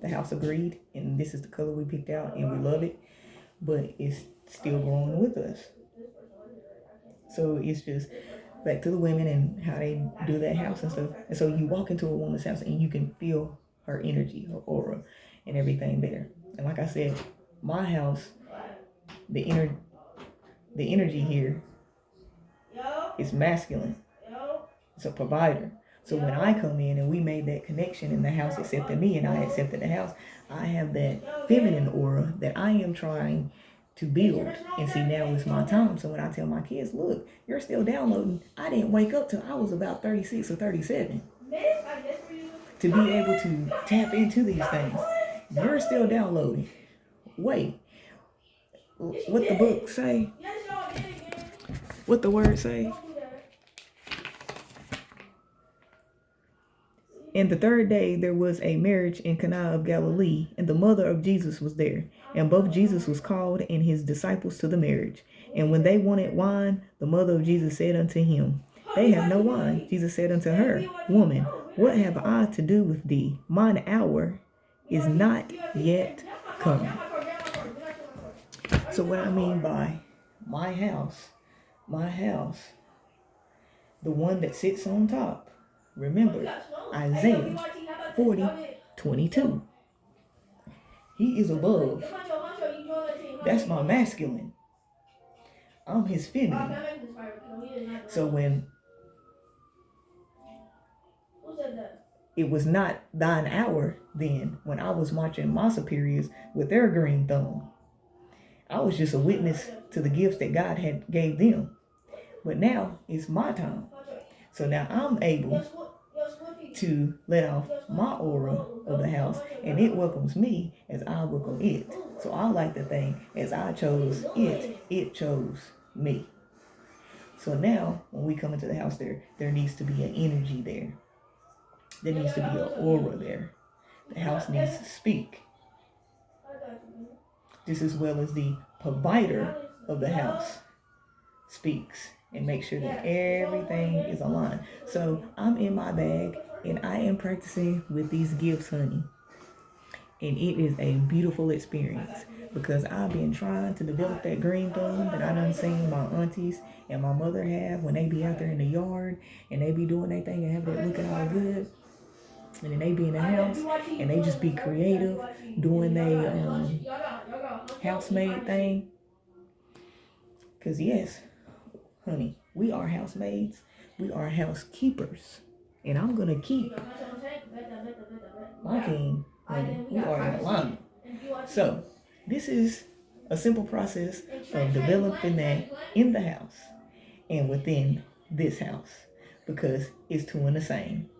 the house agreed, and this is the color we picked out, and we love it. But it's still growing with us. So it's just back to the women and how they do that house and stuff. And so you walk into a woman's house and you can feel her energy, her aura, and everything there. And like I said, my house, the energy here is masculine. It's a provider. So when I come in and we made that connection and the house accepted me and I accepted the house, I have that feminine aura that I am trying to build. And see, now is my time. So when I tell my kids, look, you're still downloading. I didn't wake up till I was about 36 or 37 to be able to tap into these things. You're still downloading. Wait, what the book say? What the word say? And the third day there was a marriage in Cana of Galilee, and the mother of Jesus was there. And both Jesus was called and his disciples to the marriage. And when they wanted wine, the mother of Jesus said unto him, they have no wine. Jesus said unto her, woman, what have I to do with thee? Mine hour is not yet come. So what I mean by my house, the one that sits on top, remember, Isaiah 40:22. He is above. That's my masculine. I'm his feminine. So when it was not thine hour then, when I was marching my superiors with their green thumb, I was just a witness to the gifts that God had gave them. But now it's my time. So now I'm able to let off my aura of the house, and it welcomes me as I welcome it. So I like to think, as I chose it, it chose me. So now when we come into the house, there needs to be an energy there. There needs to be an aura there. The house needs to speak. Just as well as the provider of the house speaks and make sure that everything is aligned. So I'm in my bag and I am practicing with these gifts, honey. And it is a beautiful experience because I've been trying to develop that green thumb that I done seen my aunties and my mother have when they be out there in the yard and they be doing their thing and have that looking all good. And then they be in the house and they just be creative doing their housemaid thing. Because yes, honey, we are housemaids. We are housekeepers. And I'm going to keep my king, honey. We are in alignment. So this is a simple process of developing that in the house and within this house because it's two in the same.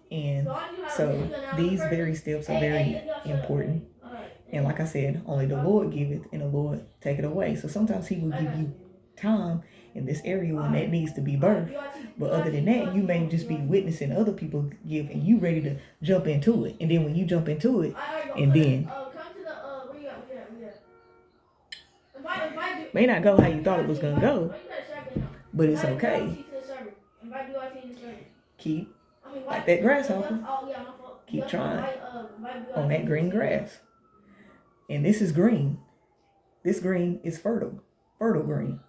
And so these very steps are very important. And like I said, only the Lord giveth and the Lord take it away. So sometimes he will give you time in this area when that needs to be birthed. But other than that, you may just be witnessing other people give and you ready to jump into it. And then when you jump into it, and then may not go how you thought it was going to go, But it's okay. Keep like that grasshopper. Keep trying on that green grass. And this is green. This green is fertile green.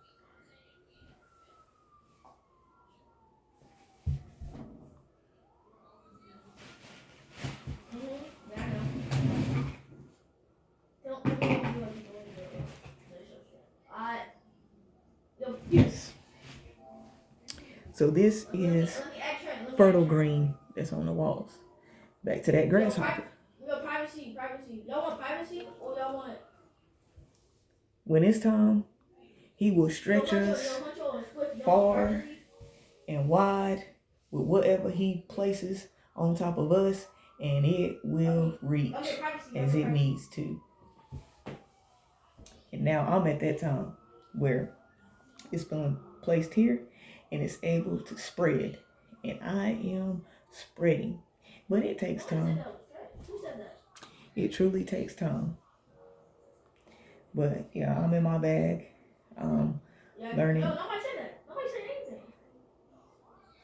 Yes. So this is fertile green that's on the walls. Back to that grasshopper. Privacy. Y'all want privacy or y'all want it? When it's time, he will stretch us far and wide with whatever he places on top of us, and it will reach as it needs to. And now I'm at that time where it's been placed here and it's able to spread, and I am spreading, but it takes time. It truly takes time. But yeah, I'm in my bag, learning. No, nobody said that. Nobody said anything.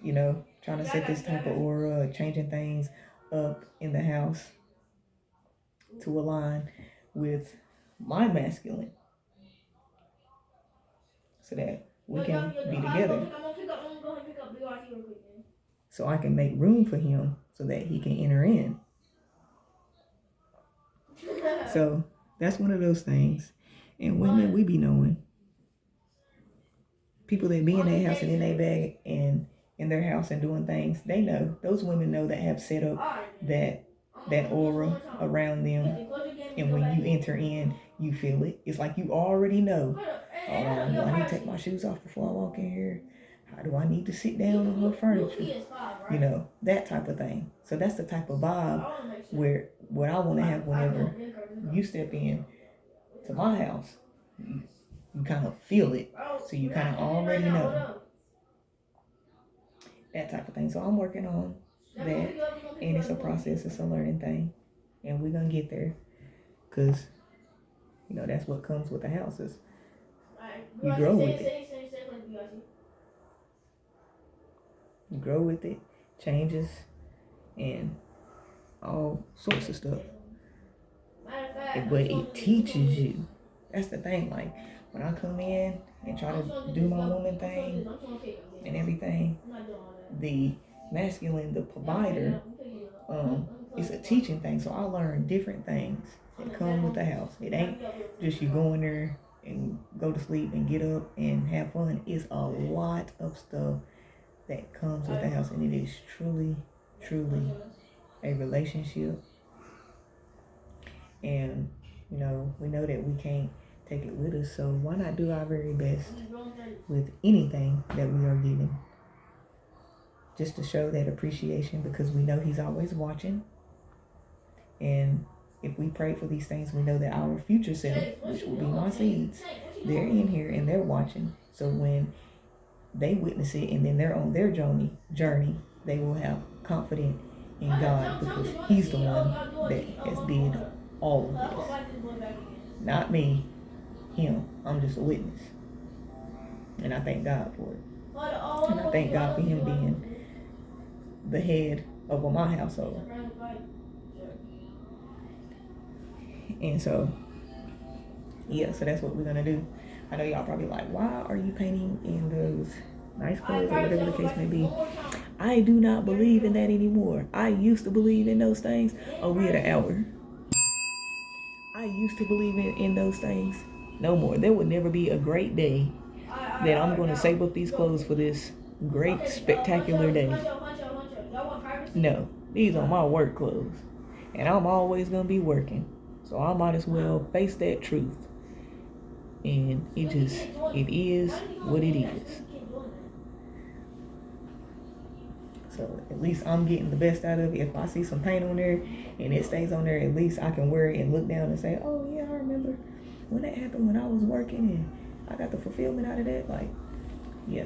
You know, trying to set this type of aura, changing things up in the house to align with my masculine, so that we can be together. So I can make room for him so that he can enter in. So that's one of those things. And women, we be knowing. People that be in their house and in their bag and in their house and doing things, they know. Those women know that have set up that aura around them. And when you enter in, you feel it. It's like you already know. Hold on, do I need to take my shoes off before I walk in here? How do I need to sit down on her furniture? You know, that type of thing. So that's the type of vibe where what I want to have whenever you step in to my house. You kind of feel it. So you kind of already know. That type of thing. So I'm working on that. And it's a process. It's a learning thing. And we're going to get there. Because, you know, that's what comes with the houses. You grow with it. You grow with it. Changes. And all sorts of stuff. But it teaches you. That's the thing. Like, when I come in and try to do my woman thing and everything, the masculine, the provider, it's a teaching thing. So I learn different things that come with the house. It ain't just you go in there and go to sleep and get up and have fun. It's a lot of stuff that comes with the house, and it is truly, truly a relationship. And, you know, we know that we can't take it with us, so why not do our very best with anything that we are given, just to show that appreciation, because we know he's always watching. And if we pray for these things, we know that our future self, which will be my seeds, they're in here and they're watching. So when they witness it and then they're on their journey, they will have confidence in God, because he's the one that has did all of this. Not me, him. I'm just a witness. And I thank God for it. And I thank God for him being the head over my household. And so, yeah, so that's what we're going to do. I know y'all probably like, why are you painting in those nice clothes or whatever the case may be? I do not believe in that anymore. I used to believe in those things. Oh, we had an hour. I used to believe in those things. No more. There would never be a great day that I'm going to save up these clothes for this great, spectacular day. No, these are my work clothes. And I'm always going to be working. So I might as well face that truth. And it is what it is. So at least I'm getting the best out of it. If I see some paint on there and it stays on there, at least I can wear it and look down and say, oh yeah, I remember when that happened when I was working and I got the fulfillment out of that. Like, yeah,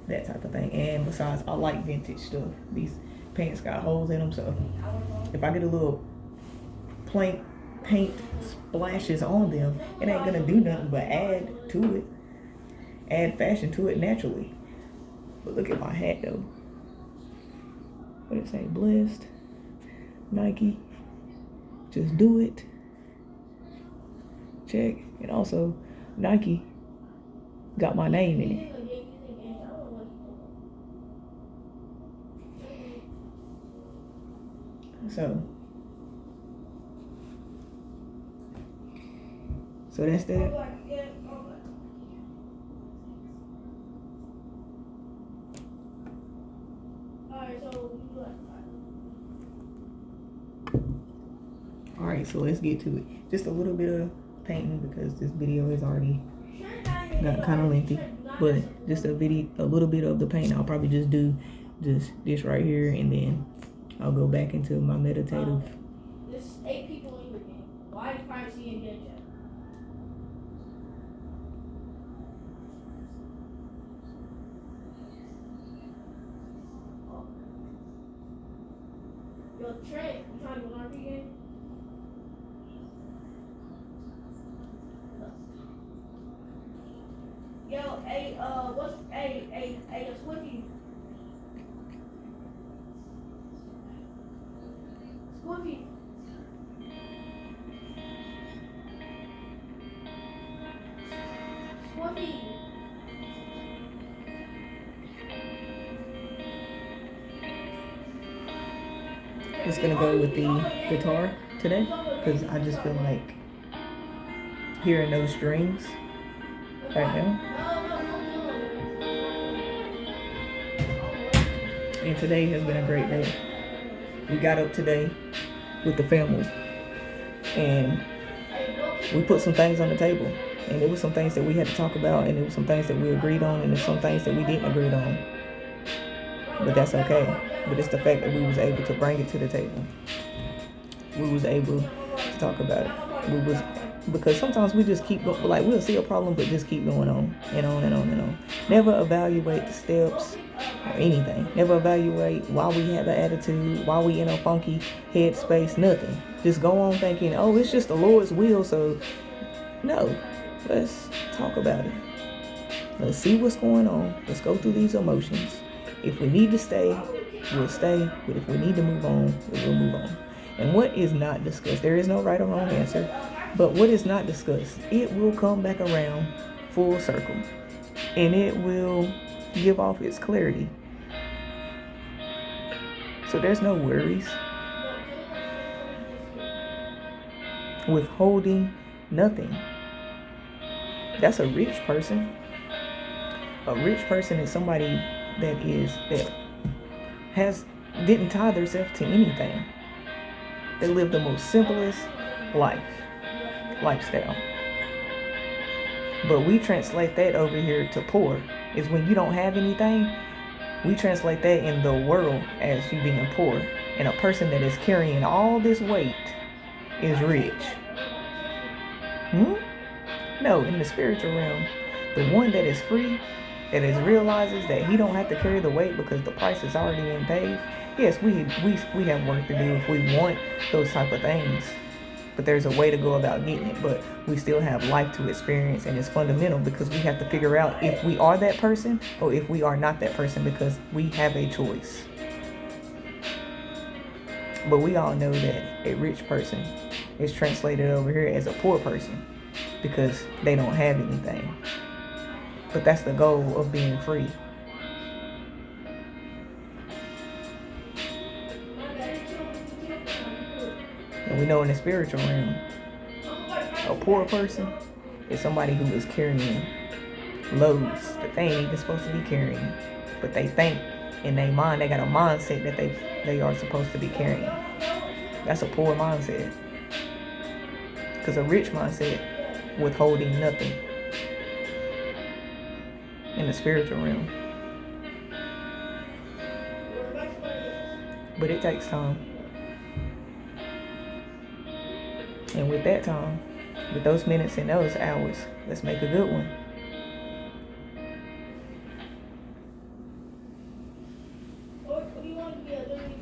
that type of thing. And besides, I like vintage stuff. These pants got holes in them, so if I get a little paint splashes on them, it ain't gonna do nothing but add to it, add fashion to it naturally. But look at my hat though. What did it say? Blessed. Nike. Just do it. Check. And also, Nike got my name in it. So that's that. Alright, so let's get to it. Just a little bit of painting because this video is already got kind of lengthy. But just a little bit of the paint. I'll probably just do just this right here, and then I'll go back into my meditative. There's 8 people in your game. Why is privacy in game chat? Yo, Trey, you trying to go RP game? Yo, hey, what's Squiffy? Squiffy. Squiffy. Just gonna go with the guitar today because I just feel like hearing those strings right now. And today has been a great day. We got up today with the family and we put some things on the table, and there was some things that we had to talk about, and there was some things that we agreed on, and there's some things that we didn't agree on, but that's okay. But it's the fact that we was able to bring it to the table. We was able to talk about it. Because sometimes we just keep going, like we'll see a problem but just keep going on and on and on and on. Never evaluate the steps or anything. Never evaluate why we have an attitude, why we in a funky headspace, nothing. Just go on thinking, oh, it's just the Lord's will. So no, let's talk about it. Let's see what's going on. Let's go through these emotions. If we need to stay, we'll stay. But if we need to move on, we'll move on. And what is not discussed, there is no right or wrong answer. But what is not discussed, it will come back around full circle. And it will give off its clarity. So there's no worries. Withholding nothing. That's a rich person. A rich person is somebody that didn't tie themselves to anything. They live the most simplest lifestyle. But we translate that over here to poor. Is when you don't have anything, we translate that in the world as you being poor. And a person that is carrying all this weight is rich. No, in the spiritual realm, the one that is free, that realizes that he don't have to carry the weight because the price is already been paid. Yes, we have work to do if we want those type of things. But there's a way to go about getting it. But we still have life to experience, and it's fundamental because we have to figure out if we are that person or if we are not that person, because we have a choice. But we all know that a rich person is translated over here as a poor person because they don't have anything. But that's the goal of being free. And we know in the spiritual realm, a poor person is somebody who is carrying loads that they ain't even supposed to be carrying. But they think in their mind, they got a mindset that they are supposed to be carrying. That's a poor mindset. Because a rich mindset, withholding nothing in the spiritual realm. But it takes time. And with that time, with those minutes and those hours, let's make a good one. What do you want to be a living?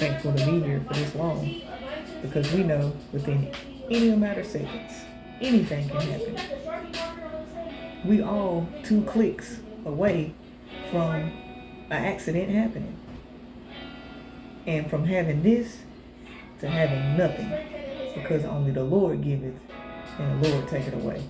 thankful to be here for this long, because we know within any amount of seconds, anything can happen. We all 2 clicks away from an accident happening. And from having this to having nothing, because only the Lord giveth and the Lord taketh away.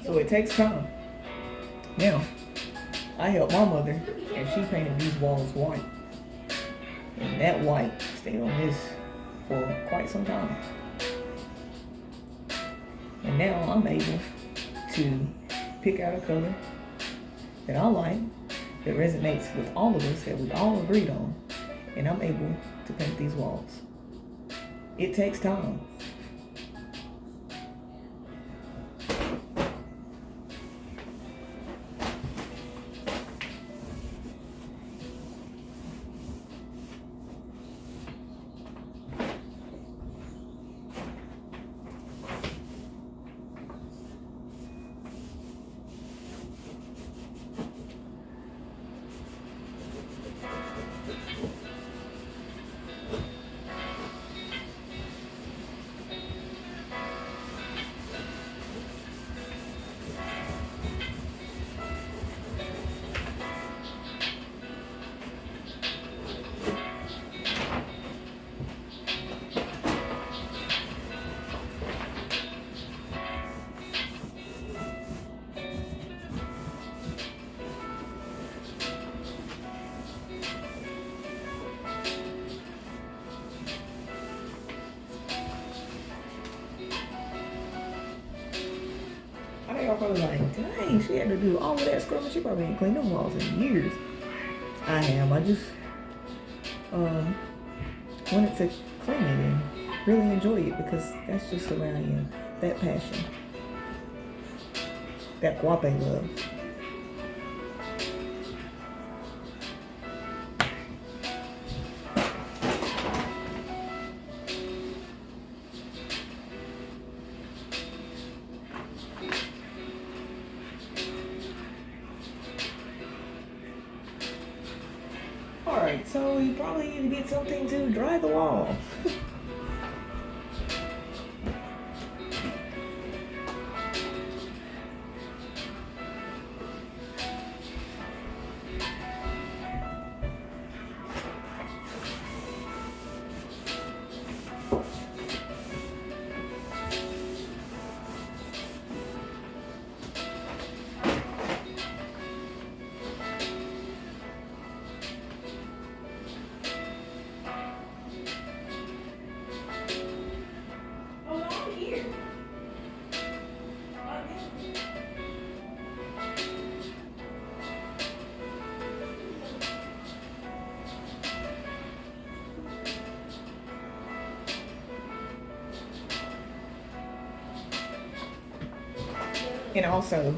So it takes time. Now, I helped my mother, and she painted these walls white. And that white stayed on this for quite some time. And now I'm able to pick out a color that I like, that resonates with all of us, that we all agreed on, and I'm able to paint these walls. It takes time. Y'all probably like, dang, she had to do all of that scrubbing. She probably ain't cleaned them walls in years. I am. I just wanted to clean it and really enjoy it, because that's just the way I am. That passion. That guape love. Alright, so you probably need to get something to dry the wall. And also,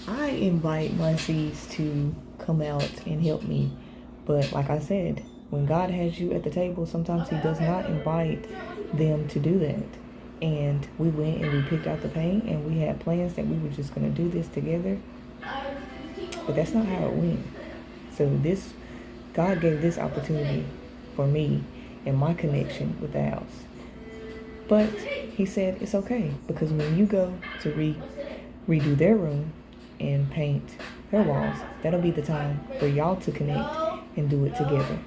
I invite my seeds to come out and help me. But like I said, when God has you at the table, sometimes he does not invite them to do that. And we went and we picked out the paint, and we had plans that we were just going to do this together. But that's not how it went. So God gave this opportunity for me and my connection with the house. But he said it's okay, because when you go to redo their room and paint their walls, that'll be the time for y'all to connect and do it together.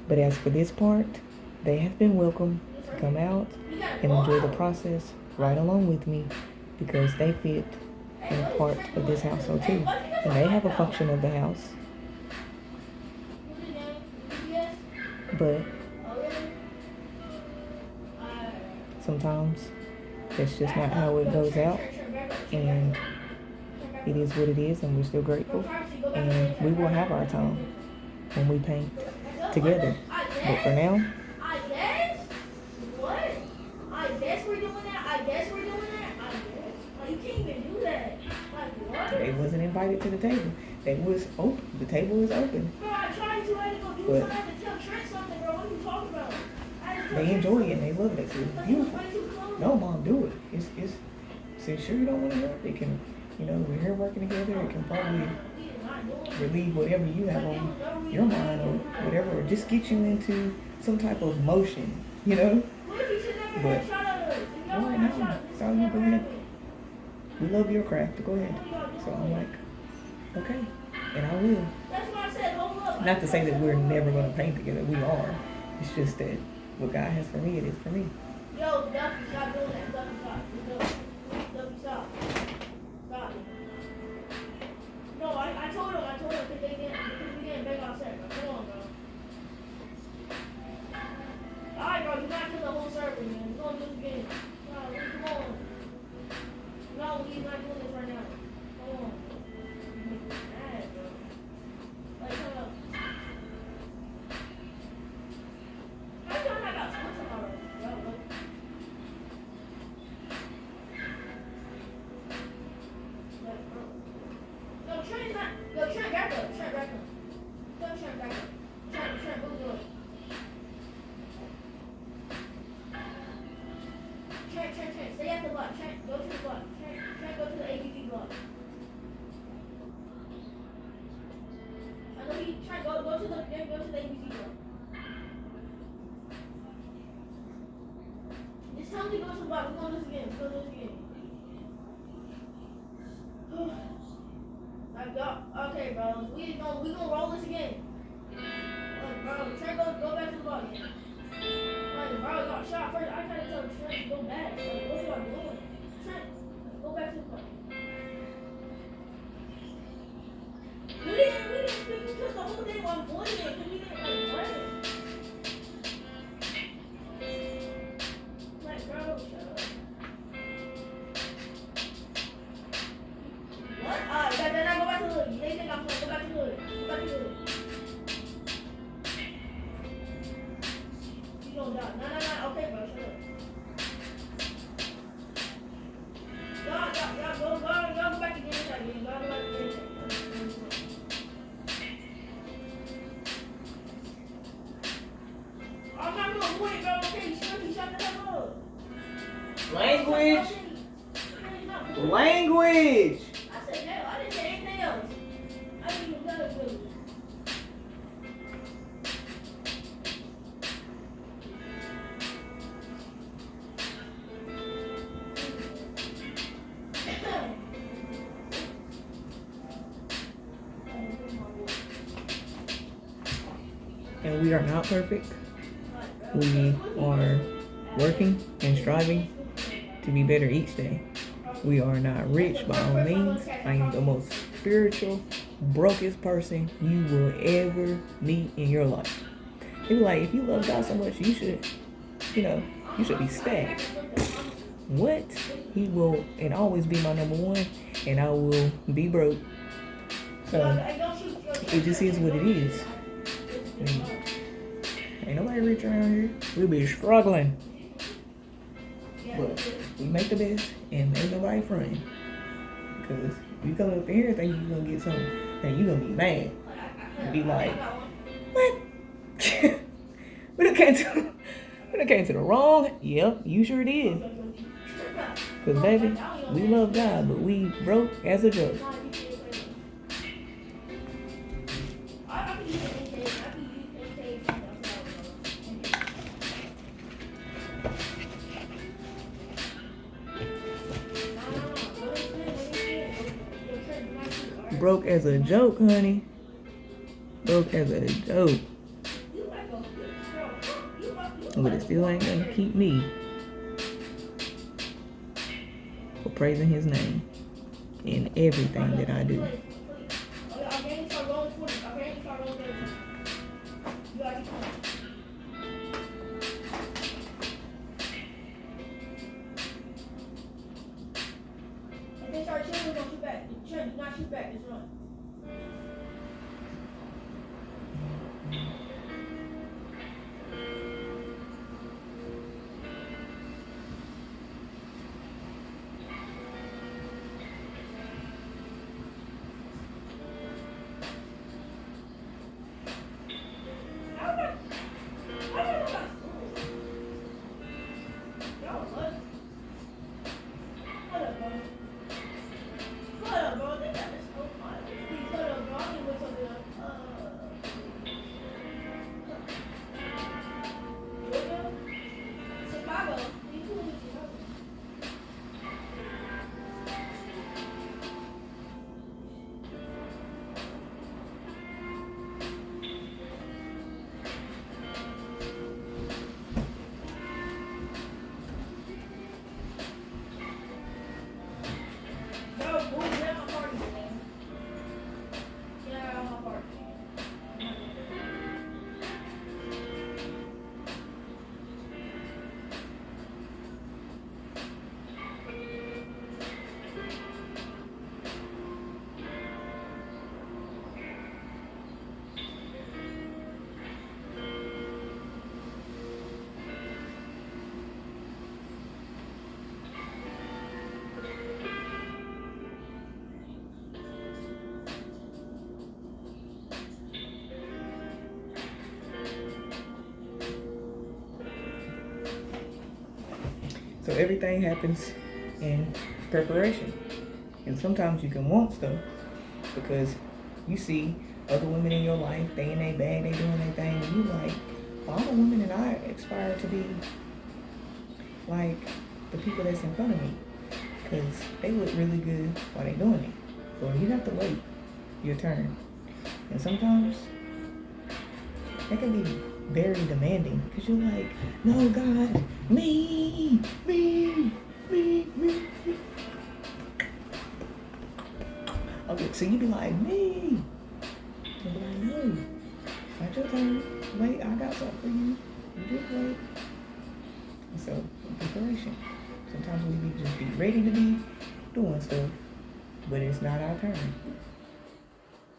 But as for this part, they have been welcome to come out and enjoy the process right along with me, because they fit in a part of this household too. And they have a function of the house. But sometimes that's just not how it goes out, and it is what it is, and we're still grateful, and we will have our time when we paint together. But for now, they wasn't invited to the table. They was open. The table was open. But they enjoy it and they love it. So it's beautiful. No, mom, do it. It's say sure you don't want to work. It can, we're here working together. It can probably relieve whatever you have on your mind or whatever, or just get you into some type of motion, But all right now, it's all you go ahead. We love your craft. Go ahead. So I'm like, okay, and I will. Not to say that we're never going to paint together. We are. It's just that what God has for me, it is for me. Yo, Duffy, stop doing that. Duffy, stop. Stop. No, I told him because we didn't beg our set. Come on, bro. Alright, bro, you're not killing the whole server, man. We're going to do this again. Come on. No, he's not doing this right now. Come on. Mad, bro. Like, come up. How come I got switch already? Trent, back up. Trent, back up. Trent, move on. Trent, stay at the block. Trent, go to the block. Trent, go to the ABC block. I know Trent, go to the ABC block. Just tell me to go to the block. We're going to do this again. Okay, bro. We gonna roll this again. Bro, Trent, go back to the block again. Bro, got shot first. I gotta tell Trent to go back. What y'all doing? Trent, go back to the block. We didn't speak because the whole day while avoiding it because we didn't play it. Bro, shut up. What? Then go back to the hood. They think I'm playing. Go back to the hood. You don't die. No. Okay, bro, shut up. Y'all go back again. I'm not gonna avoid it, bro. Okay, you shut the hell up. Language. I said no. I didn't say anything else. I didn't even tell you. And we are not perfect. We are working and striving to be better each day. We are not rich by all means. I am the most spiritual, brokest person you will ever meet in your life. People like, if you love God so much, you should be stacked. What? He will and always be my number one, and I will be broke. So it just is what it is. Ain't nobody rich around here. We'll be struggling. But we make the best and ain't nobody fronting. Because you come up in here think you're going to get something, and you're going to be mad. And be like, what? We done came to the wrong. Yep, you sure did. Because baby, we love God, but we broke as a joke. Broke as a joke, honey. Broke as a joke. But it still ain't gonna keep me for praising his name in everything that I do. Trent, do not shoot back. Just run. So everything happens in preparation. And sometimes you can want stuff because you see other women in your life, they in their bag, they doing their thing, and you like, well, I'm a woman and I aspire to be like the people that's in front of me because they look really good while they doing it. Well, you have to wait your turn. And sometimes that can be very demanding because you're like, no, God, me. Okay, so you be like, me. You be like, no, not your turn. Wait, I got something for you. You just wait. And so, preparation. Sometimes we be just be ready to be doing stuff, but it's not our turn.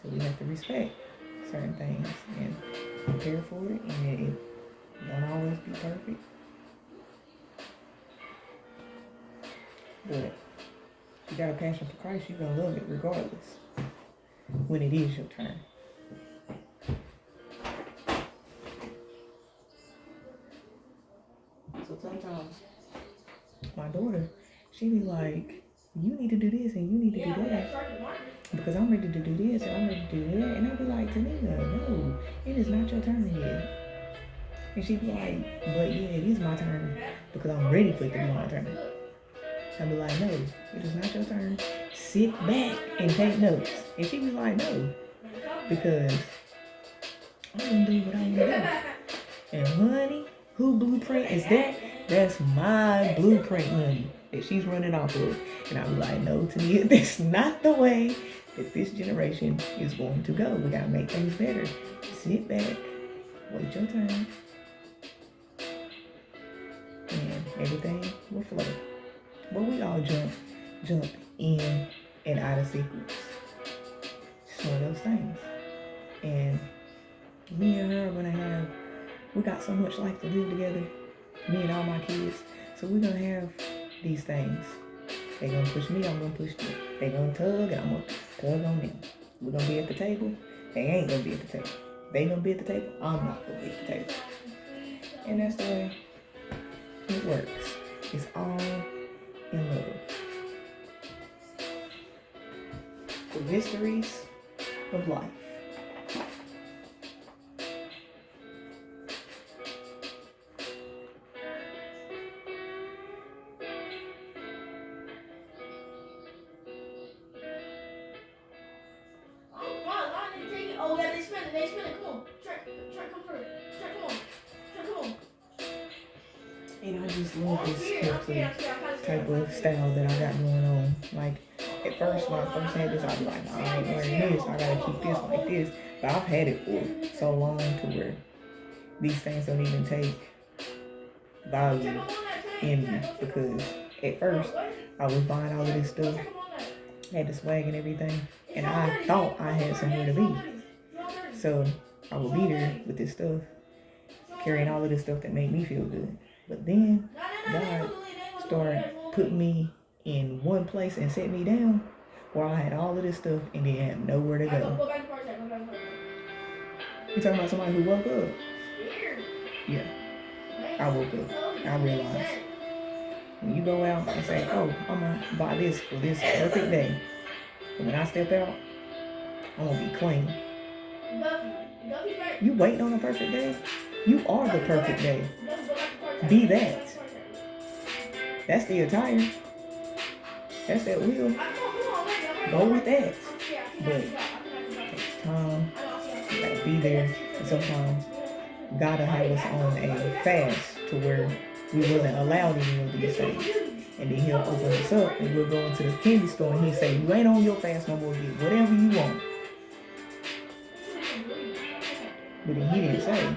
So we have to respect certain things and prepare for it, and it don't always be perfect. But if you got a passion for Christ, you're gonna love it regardless when it is your turn. So sometimes my daughter, she be like, you need to do this and you need to do that because I'm ready to do this and I'm ready to do that. And I be like, Tanika, no, it is not your turn yet. And she be like, but yeah, it is my turn because I'm ready for it to be my turn. I be like, no, it is not your turn. Sit back and take notes. And she be like, no, because I'm gonna do what I want to do. And honey, who blueprint is that? That's my blueprint, honey, that she's running off of. And I be like, no, Tania, that's not the way that this generation is going to go. We gotta make things better. Sit back, wait your turn, and everything will flow. But we all jump in and out of sequence. It's one of those things. And me and her are gonna we got so much life to live together, me and all my kids. So we're gonna have these things. They gonna push me, I'm gonna push them. They gonna tug, and I'm gonna tug on them. We're gonna be at the table. They ain't gonna be at the table. They gonna be at the table. I'm not gonna be at the table. And that's the way it works. It's all in love. The mysteries of life. And I just love this type of style that I got going on. Like, at first, when I first had this, I'd be like, I ain't wearing this. I gotta keep this like this. But I've had it for so long to where these things don't even take value in me. Because at first, I was buying all of this stuff had the swag and everything, and I thought I had somewhere to be. So I would be there with this stuff, carrying all of this stuff that made me feel good. But then God started putting me in one place and set me down where I had all of this stuff and then had nowhere to go. You talking about somebody who woke up? Yeah, I woke up. I realized when you go out and say, oh, I'm gonna buy this for this perfect day, and when I step out, I'm gonna be clean. You waiting on a perfect day? You are the perfect day. Be that. That's the attire. That's that wheel. Go with that. But it takes time. You gotta be there. And sometimes gotta have us on a fast to where we wasn't allowed any of these things. And then he'll open us up and we'll go into the candy store and he'll say, you ain't on your fast no more, get whatever you want. But then he didn't say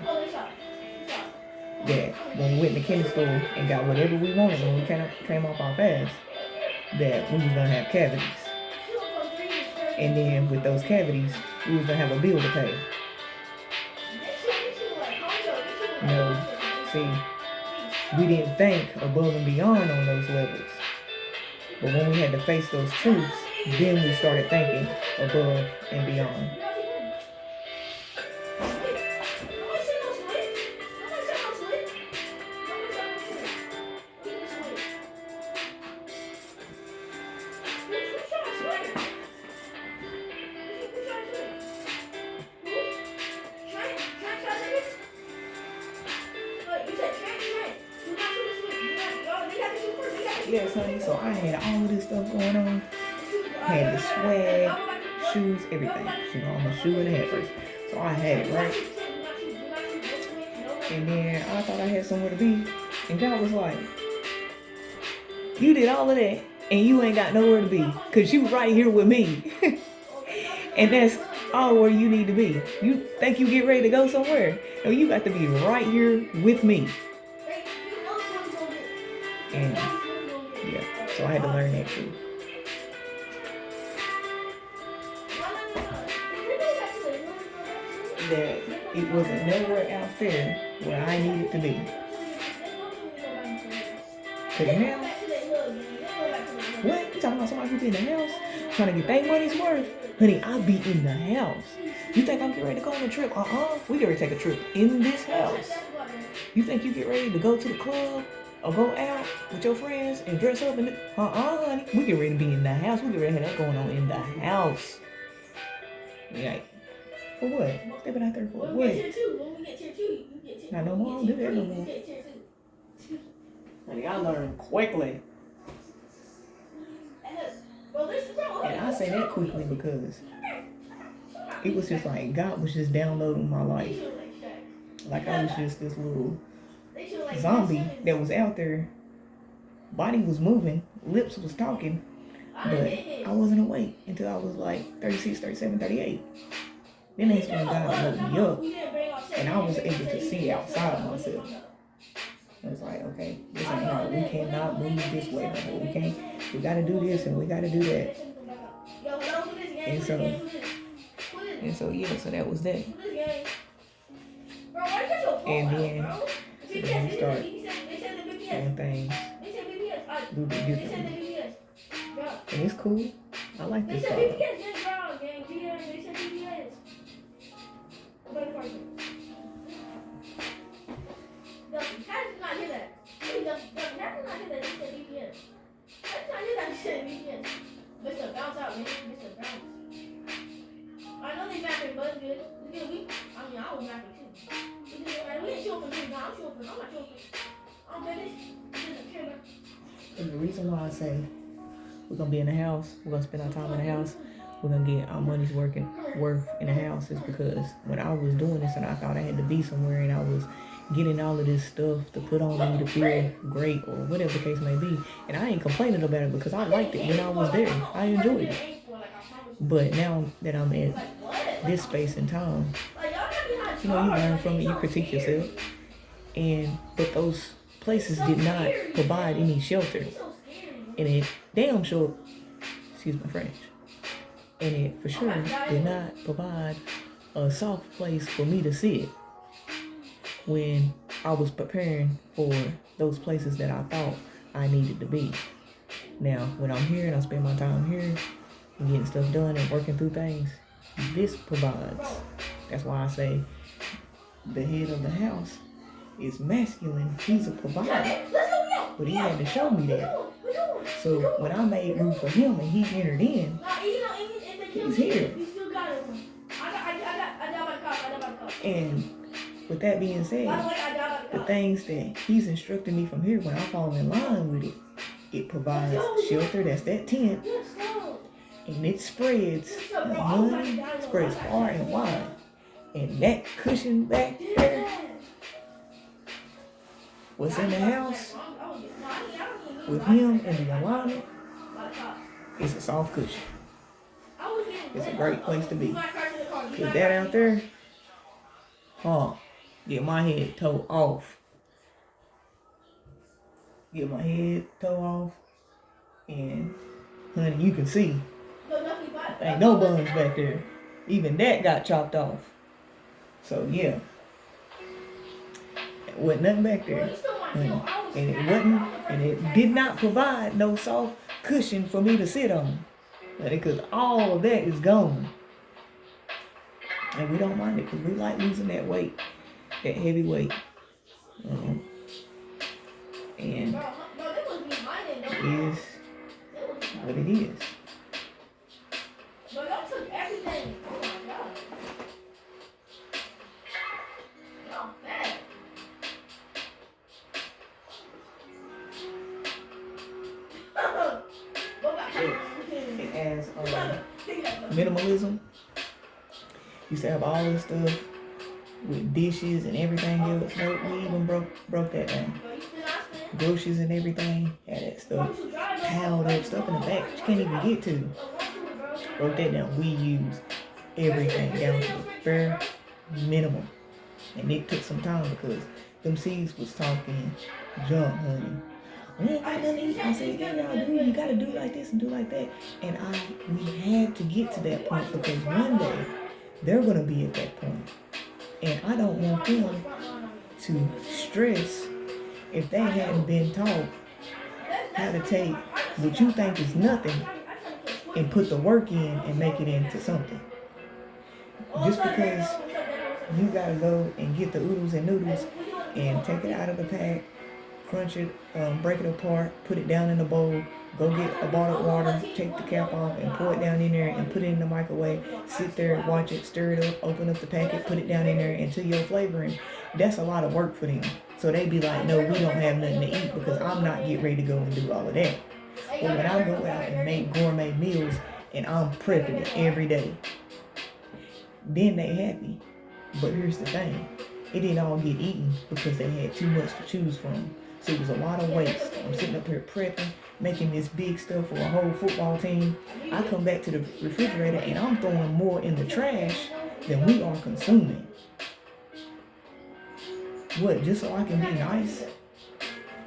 that when we went to the candy store and got whatever we wanted when we came off our fast, that we was gonna have cavities. And then with those cavities, we was gonna have a bill to pay. No, see, we didn't think above and beyond on those levels. But when we had to face those truths, then we started thinking above and beyond. Yes, honey, so I had all of this stuff going on. I had the swag, shoes, everything. You know, I'm a shoe and a hat first. So I had it, right? And then I thought I had somewhere to be. And God was like, you did all of that and you ain't got nowhere to be. Because you right here with me. And that's all where you need to be. You think you get ready to go somewhere? No, you got to be right here with me. And yeah, so I had to learn that too. That it wasn't nowhere out there where I needed to be. Cause now, what? You talking about somebody who be in the house trying to get their money's worth? Honey, I be in the house. You think I'm getting ready to go on a trip? We get ready to take a trip in this house. You think you get ready to go to the club or go out with your friends and dress up and honey, we get ready to be in the house. We get ready to have that going on in the house. Yeah. For what? They've been out there for what? When we get tier 2, you get tier 2. Not no more. I don't do that no more. Honey, I learned quickly. And I say that quickly because it was just like God was just downloading my life. Like I was just this little zombie that was out there. Body was moving, lips was talking, but I wasn't awake until I was like 36, 37, 38. Then that's when God woke me up and I was able to see outside myself. I was like, okay, this ain't how we cannot move this way. We gotta do this and we gotta do that. And so yeah, so that was that. And then we start doing things a little bit differently. And it's cool. I like this car. I know they mapping, but good. I was mapping too. We ain't children. I'm not children. I'm finished. And the reason why I say we're gonna be in the house, we're gonna spend our time in the house, we're gonna get our money's worth in the house is because when I was doing this and I thought I had to be somewhere and I was getting all of this stuff to put on me to feel great or whatever the case may be, and I ain't complaining about it because I liked it when I was there. I enjoyed it. But now that I'm in this space and time, you know, you learn from it, you critique yourself. But those places did not provide any shelter. And it damn sure excuse my French. And it for sure did not provide a soft place for me to sit when I was preparing for those places that I thought I needed to be. Now, when I'm here and I spend my time here and getting stuff done and working through things, this provides. That's why I say the head of the house is masculine. He's a provider. But he had to show me that. So when I made room for him and he entered in, he's here. And with that being said, the things that he's instructing me from here, when I fall in line with it, it provides shelter. That's that tent. And it spreads, the money spreads far and wide. And that cushion back there, what's in the house, with him and the alignment, it's a soft cushion. It's a great place to be. Put that out there, get my head toe off. Get my head toe off, and honey, you can see, ain't no buns back there. Even that got chopped off. So yeah, it wasn't nothing back there, honey. And it did not provide no soft cushion for me to sit on, because all of that is gone. And we don't mind it because we like losing that weight, that heavy weight. And it is what it is. It has minimalism. Used to have all this stuff with dishes and everything else. No, we even broke that down. Groceries and everything, had that stuff piled up, stuff in the back that you can't even get to. Broke that down. We use everything down to the bare minimum. And it took some time because them seeds was talking junk, honey. We ain't got nothing to eat. I said, yeah, y'all do. You gotta do like this and do like that. And we had to get to that point because one day they're gonna be at that point. And I don't want them to stress if they hadn't been taught how to take what you think is nothing and put the work in and make it into something. Just because you gotta go and get the oodles and noodles and take it out of the pack, crunch it, break it apart, put it down in a bowl, go get a bottle of water, take the cap off and pour it down in there and put it in the microwave, sit there, watch it, stir it up, open up the packet, put it down in there until your flavoring. That's a lot of work for them. So they be like, no, we don't have nothing to eat because I'm not getting ready to go and do all of that. But when I go out and make gourmet meals and I'm prepping it every day, then they happy. But here's the thing, it didn't all get eaten because they had too much to choose from. So it was a lot of waste. I'm sitting up here prepping, making this big stuff for a whole football team. I come back to the refrigerator and I'm throwing more in the trash than we are consuming. What, just so I can be nice?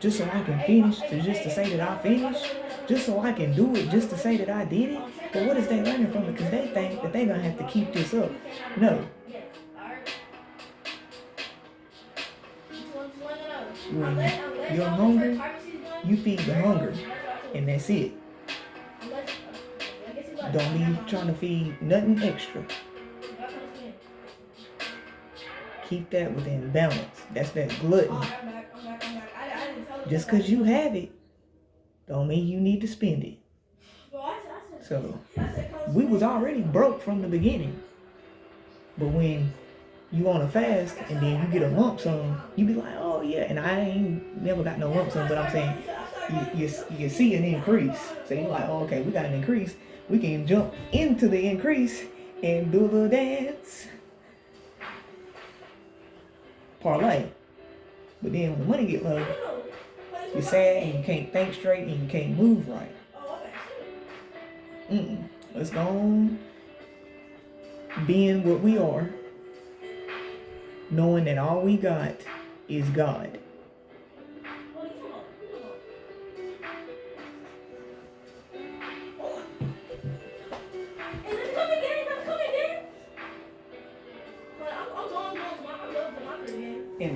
Just so I can finish, just to say that I finished? Just so I can do it, just to say that I did it? But what is they learning from it? Because they think that they're going to have to keep this up. No. When you're hungry, you feed the hunger. And that's it. Don't be trying to feed nothing extra. Keep that within balance. That's that gluttony. Just because you have it, don't mean you need to spend it. So, we was already broke from the beginning. But when you on a fast and then you get a lump sum, you be like, oh yeah. And I ain't never got no lump sum, but I'm saying you see an increase. So you're like, oh, okay, we got an increase. We can jump into the increase and do a little dance. Parlay. But then when the money get low, you're sad and you can't think straight and you can't move right. Let's go on being what we are, knowing that all we got is God.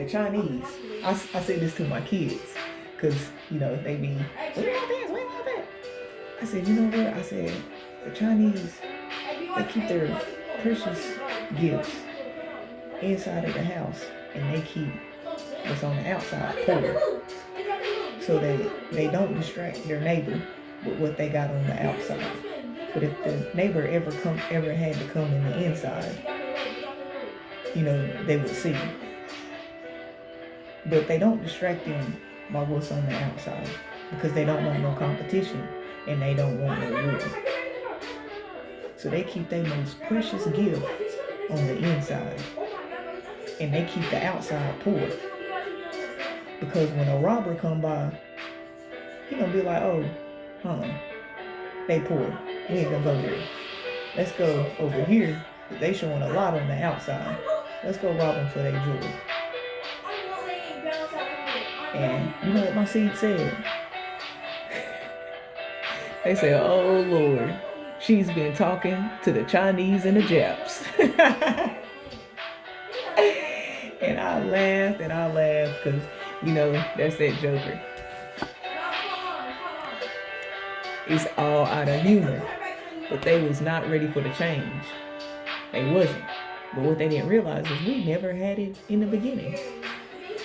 Chinese. I said this to my kids because, you know, they be, what about this? What about that? I said, you know what? I said, the Chinese, they keep their precious gifts inside of the house and they keep what's on the outside poor. So that they don't distract their neighbor with what they got on the outside. But if the neighbor ever had to come in the inside, you know, they would see. But they don't distract them by what's on the outside because they don't want no competition and they don't want no war. So they keep their most precious gift on the inside and they keep the outside poor. Because when a robber come by, he gonna be like, oh, they poor. We ain't gonna go there. Let's go over here. They showing a lot on the outside. Let's go rob them for their jewelry. And you know what my seed said? They said, oh Lord, she's been talking to the Chinese and the Japs. And I laughed because, you know, that's that Joker. It's all out of humor. But they was not ready for the change. They wasn't. But what they didn't realize is we never had it in the beginning.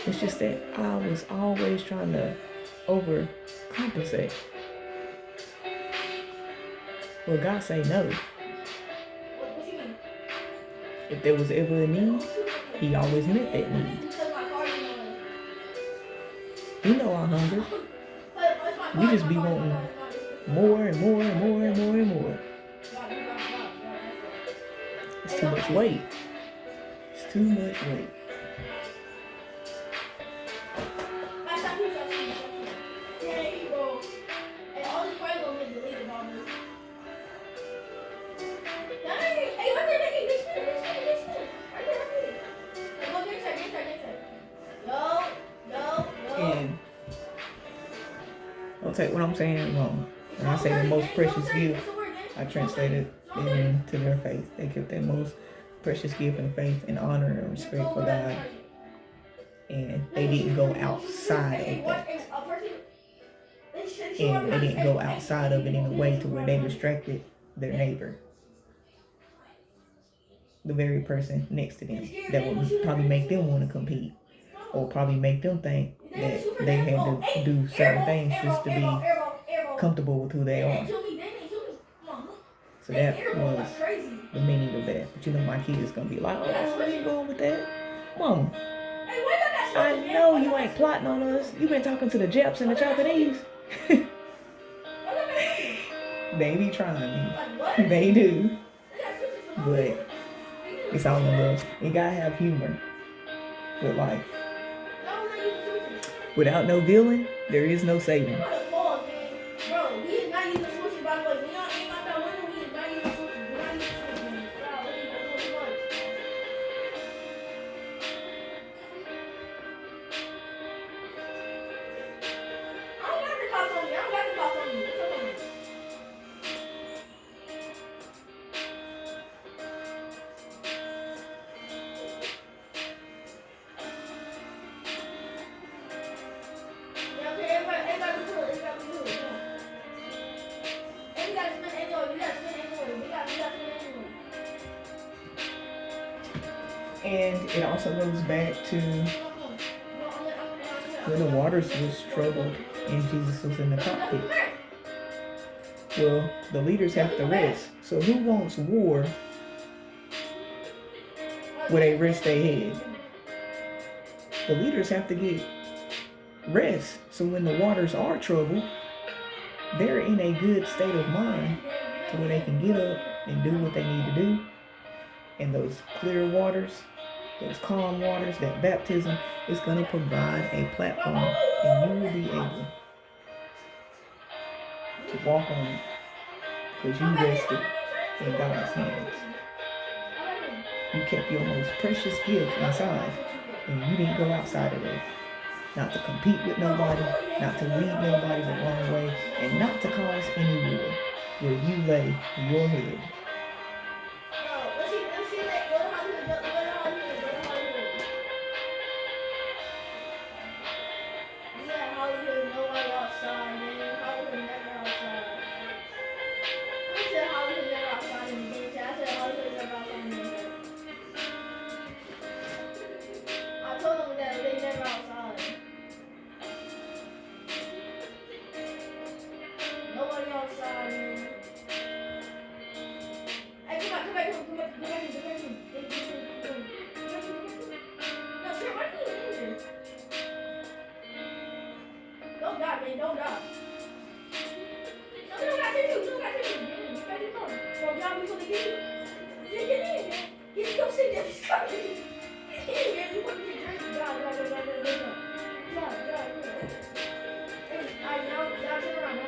It's just that I was always trying to overcompensate. Well, God say no. If there was ever a need, he always met that need. You know our hunger. We just be wanting more and more and more and more and more. It's too much weight. It's too much weight. And don't take what I'm saying wrong. When I say the most precious gift, I translated it into their faith. They kept their most precious gift in faith and honor and respect for God. And they didn't go outside of that. And they didn't go outside of it in a way to where they distracted their neighbor. The very person next to them that would probably make them want to compete. Or probably make them think that they had to do certain things just to be comfortable with who they are. So that was the meaning of that. But you know my kid is going to be like, oh, where you going with that? Mama, I know you ain't plotting on us. You been talking to the Japs and the Japanese. They be trying me. They do. But it's all in love. You gotta have humor with life. Without no villain, there is no saving. And it also goes back to when the waters was troubled and Jesus was in the cockpit. Well, the leaders have to rest. So who wants war where they rest their head? The leaders have to get rest. So when the waters are troubled, they're in a good state of mind to where they can get up and do what they need to do. And those clear waters, those calm waters, that baptism is going to provide a platform and you will be able to walk on it because you rested in God's hands. You kept your most precious gift inside and you didn't go outside of it. Not to compete with nobody, not to lead nobody the wrong way, and not to cause any war where you lay your head. Don't die, man. Don't die. No, we don't got to you. We don't got to you. Get back in the car. Bro, y'all before they get you. Get in, man. Don't sit there. Just come in. Get in, man. You want to get drinks. God. Hey, all right, now turn around.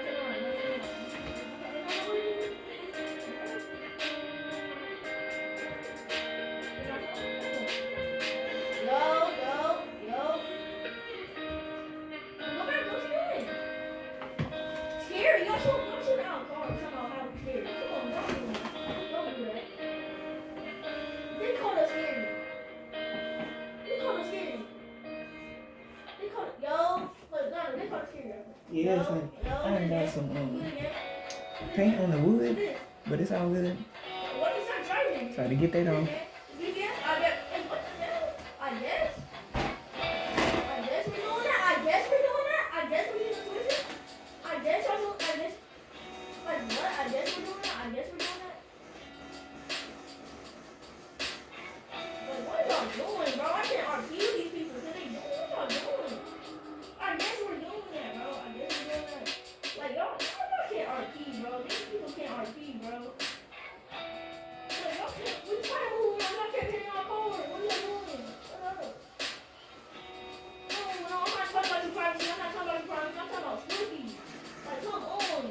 Yo. Go back. What you doing? Scary. Y'all shoot out car. Somehow how scary. Come on, don't do that. They called us scary. They called us scary. Yo. Look, no, they called us scary. Yes, I done got some paint on the wood, but it's all good. What is that driving? Try to get that on. You guess? I guess. Hey, what the hell? I guess we're doing that. I guess we need to switch it. I guess. Like what? I guess we're doing that. Like what are y'all doing, bro? I can't argue these people. What y'all doing? I guess we're doing that, bro. Like y'all can't RP, bro. These people can't RP, bro. Like y'all can't. We trying to move around. Y'all can't hit y'all forward. What are y'all doing? Shut up. No, I'm not talking about your privacy. I'm talking about Snoopy. Like, come on.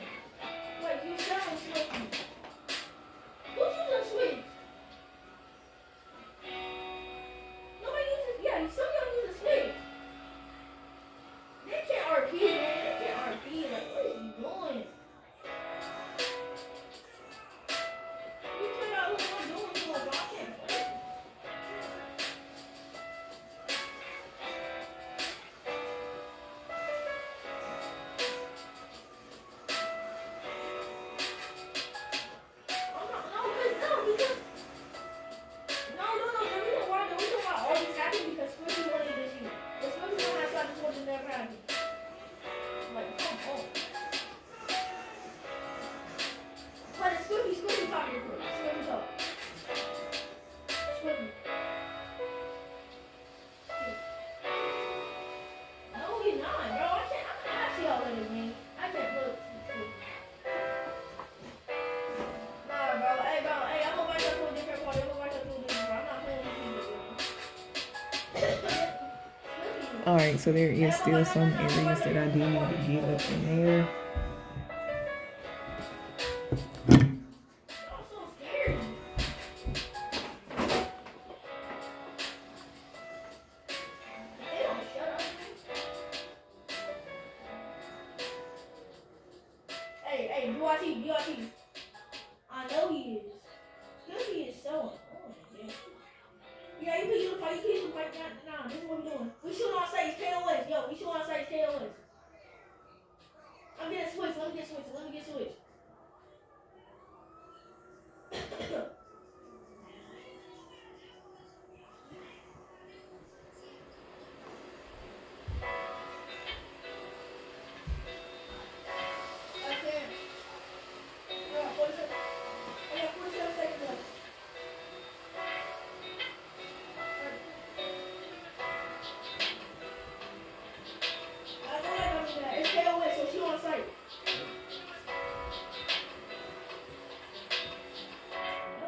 Like, you sound Snoopy. Who's using Switch? Nobody uses. Yeah, some of y'all use a Switch. They can't RP, man. Like, what is he doing? You turn out what I'm doing to us, I can't play. The reason why all this happened because Squidgy wanted this year. The Squidgy don't have something for the never happened. Like, come on. But it's Squidgy talking to us. Squidgy talk. Squidgy. No, he's not, bro. I see all of this, man. I can't look. Nah, bro. Hey, I'm gonna back up to a different party. I'm not playing with you, bro. Alright, so there is still some areas that I do need to get up in there. Hey, BRT. I know he is. He is so annoying. Yeah, you can fight now. This is what we're doing. We shoot on stage, KOS. Yo, we shoot on stage, KOS. I'm getting switched. Let me get switched. I got 47 seconds left. It's KOS, so she on site. No.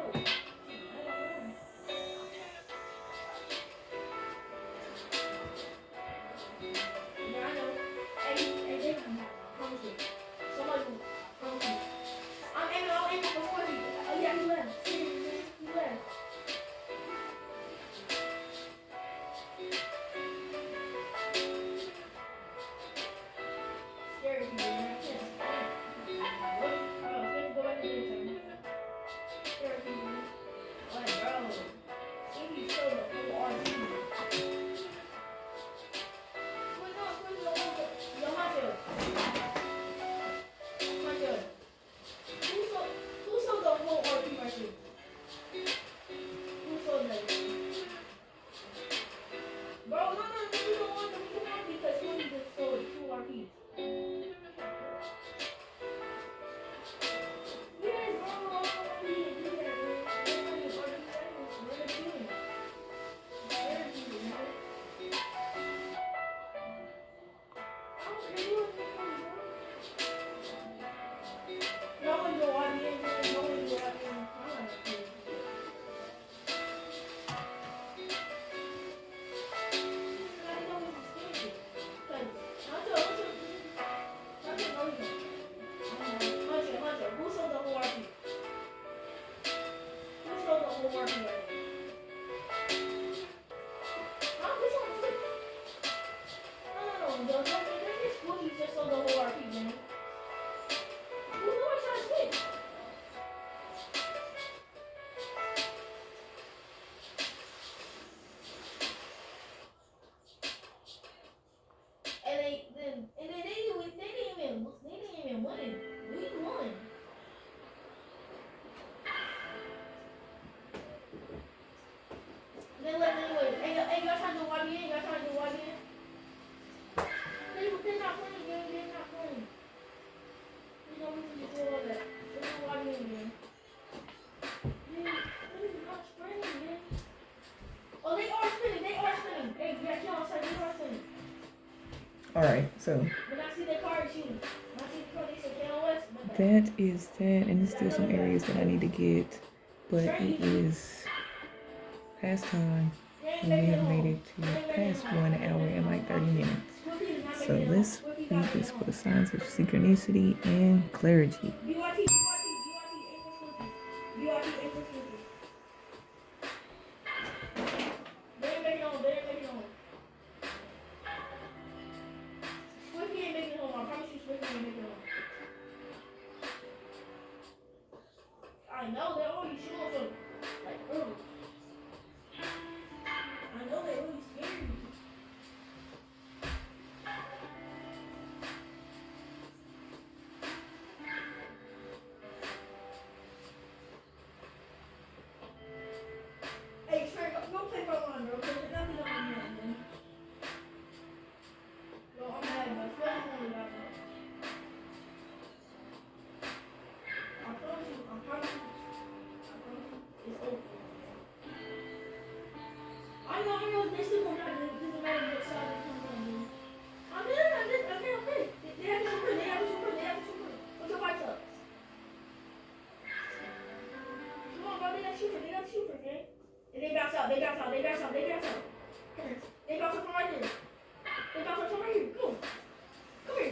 Yeah, I know. Hey, they come back. Promise you. Somebody will. Promise you. I'm aiming before you. Oh, yeah, he left. He left. Scary people, man. I can't. What? Bro, let's go back to the time. Scary people, man. Like, bro. He's so the whole RP. Wait, no, Yo, Macho. Alright, so When I see the car, it's you. When I see the car, they say KOS. that is that, and there's still some areas that I need to get, but it is past time, and we have made it to past 1 hour and like 30 minutes. So let's read this for the signs of synchronicity and clarity. BYT, aim for Squeaky. BYT, aim for Squeaky. They ain't making it home. Squeaky ain't making it home. I promise you, Squeaky ain't making it home. I know they're already showing some, like, early. I know they're really scared. Hey, Trey, go play for one, bro. Cause there's nothing on me, man. Yo, I'm mad, bro. Squeaky only got that. I promise you. It's over. I know, this is what I did. This is what I did. I'm okay. They have to super. What's your fight up? Come on, bro. They got super, okay? And they bounce out. Come here. They bounce out from right there. Come here.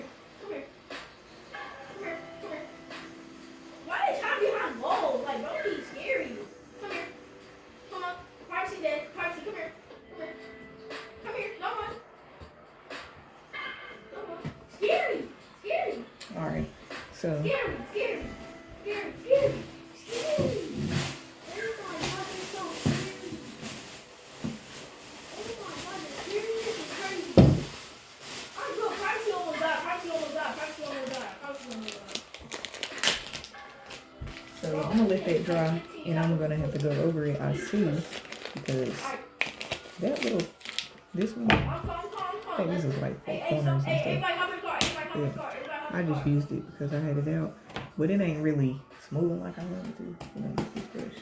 Why is time behind walls? Like, don't be scary. Come here. Come on. Privacy dead. Privacy, come here. Don't run. Scary. Alright, so Scary. Oh my God, they're so scary. Oh my God, the scariest is crazy. I know, Privacy almost died. so I'm gonna let that dry, and I'm gonna have to go over it, I see, because that little, this one, I think this is like 4 corners and stuff. Yeah, I just used it because I had it out, but it ain't really smoothing like I wanted to. You know, use this brush.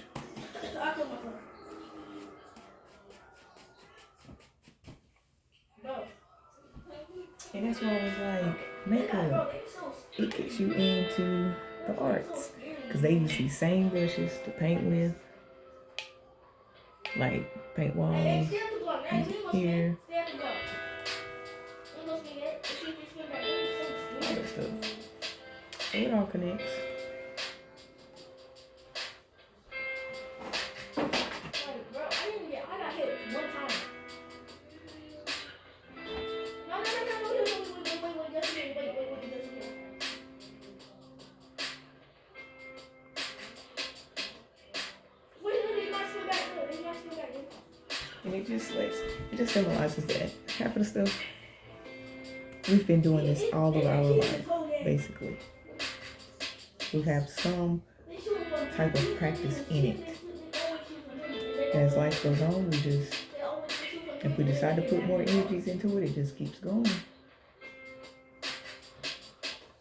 And that's why I was like, makeup, it gets you into the arts, because they use these same brushes to paint with, like paint walls here, all that stuff. So it all connects. And it just symbolizes that half of the stuff, we've been doing this all of our life, basically. We have some type of practice in it. And as life goes on, if we decide to put more energies into it, it just keeps going.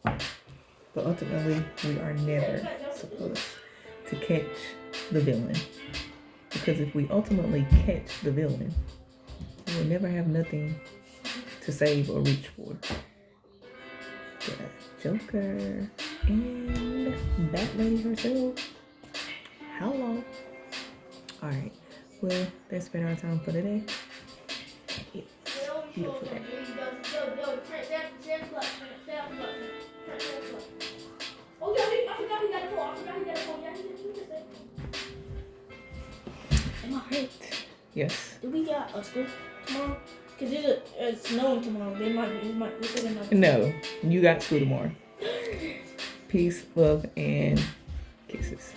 But ultimately, we are never supposed to catch the villain. Because if we ultimately catch the villain, we will never have nothing to save or reach for. The Joker and that lady herself. How long? Alright, well, that's been our time for today. It's a beautiful day. Oh, yeah, I forgot he got a phone. Alright. Yes. Do we got a school tomorrow? Because it's snowing tomorrow. They might. No, you got school tomorrow. Peace, love, and kisses.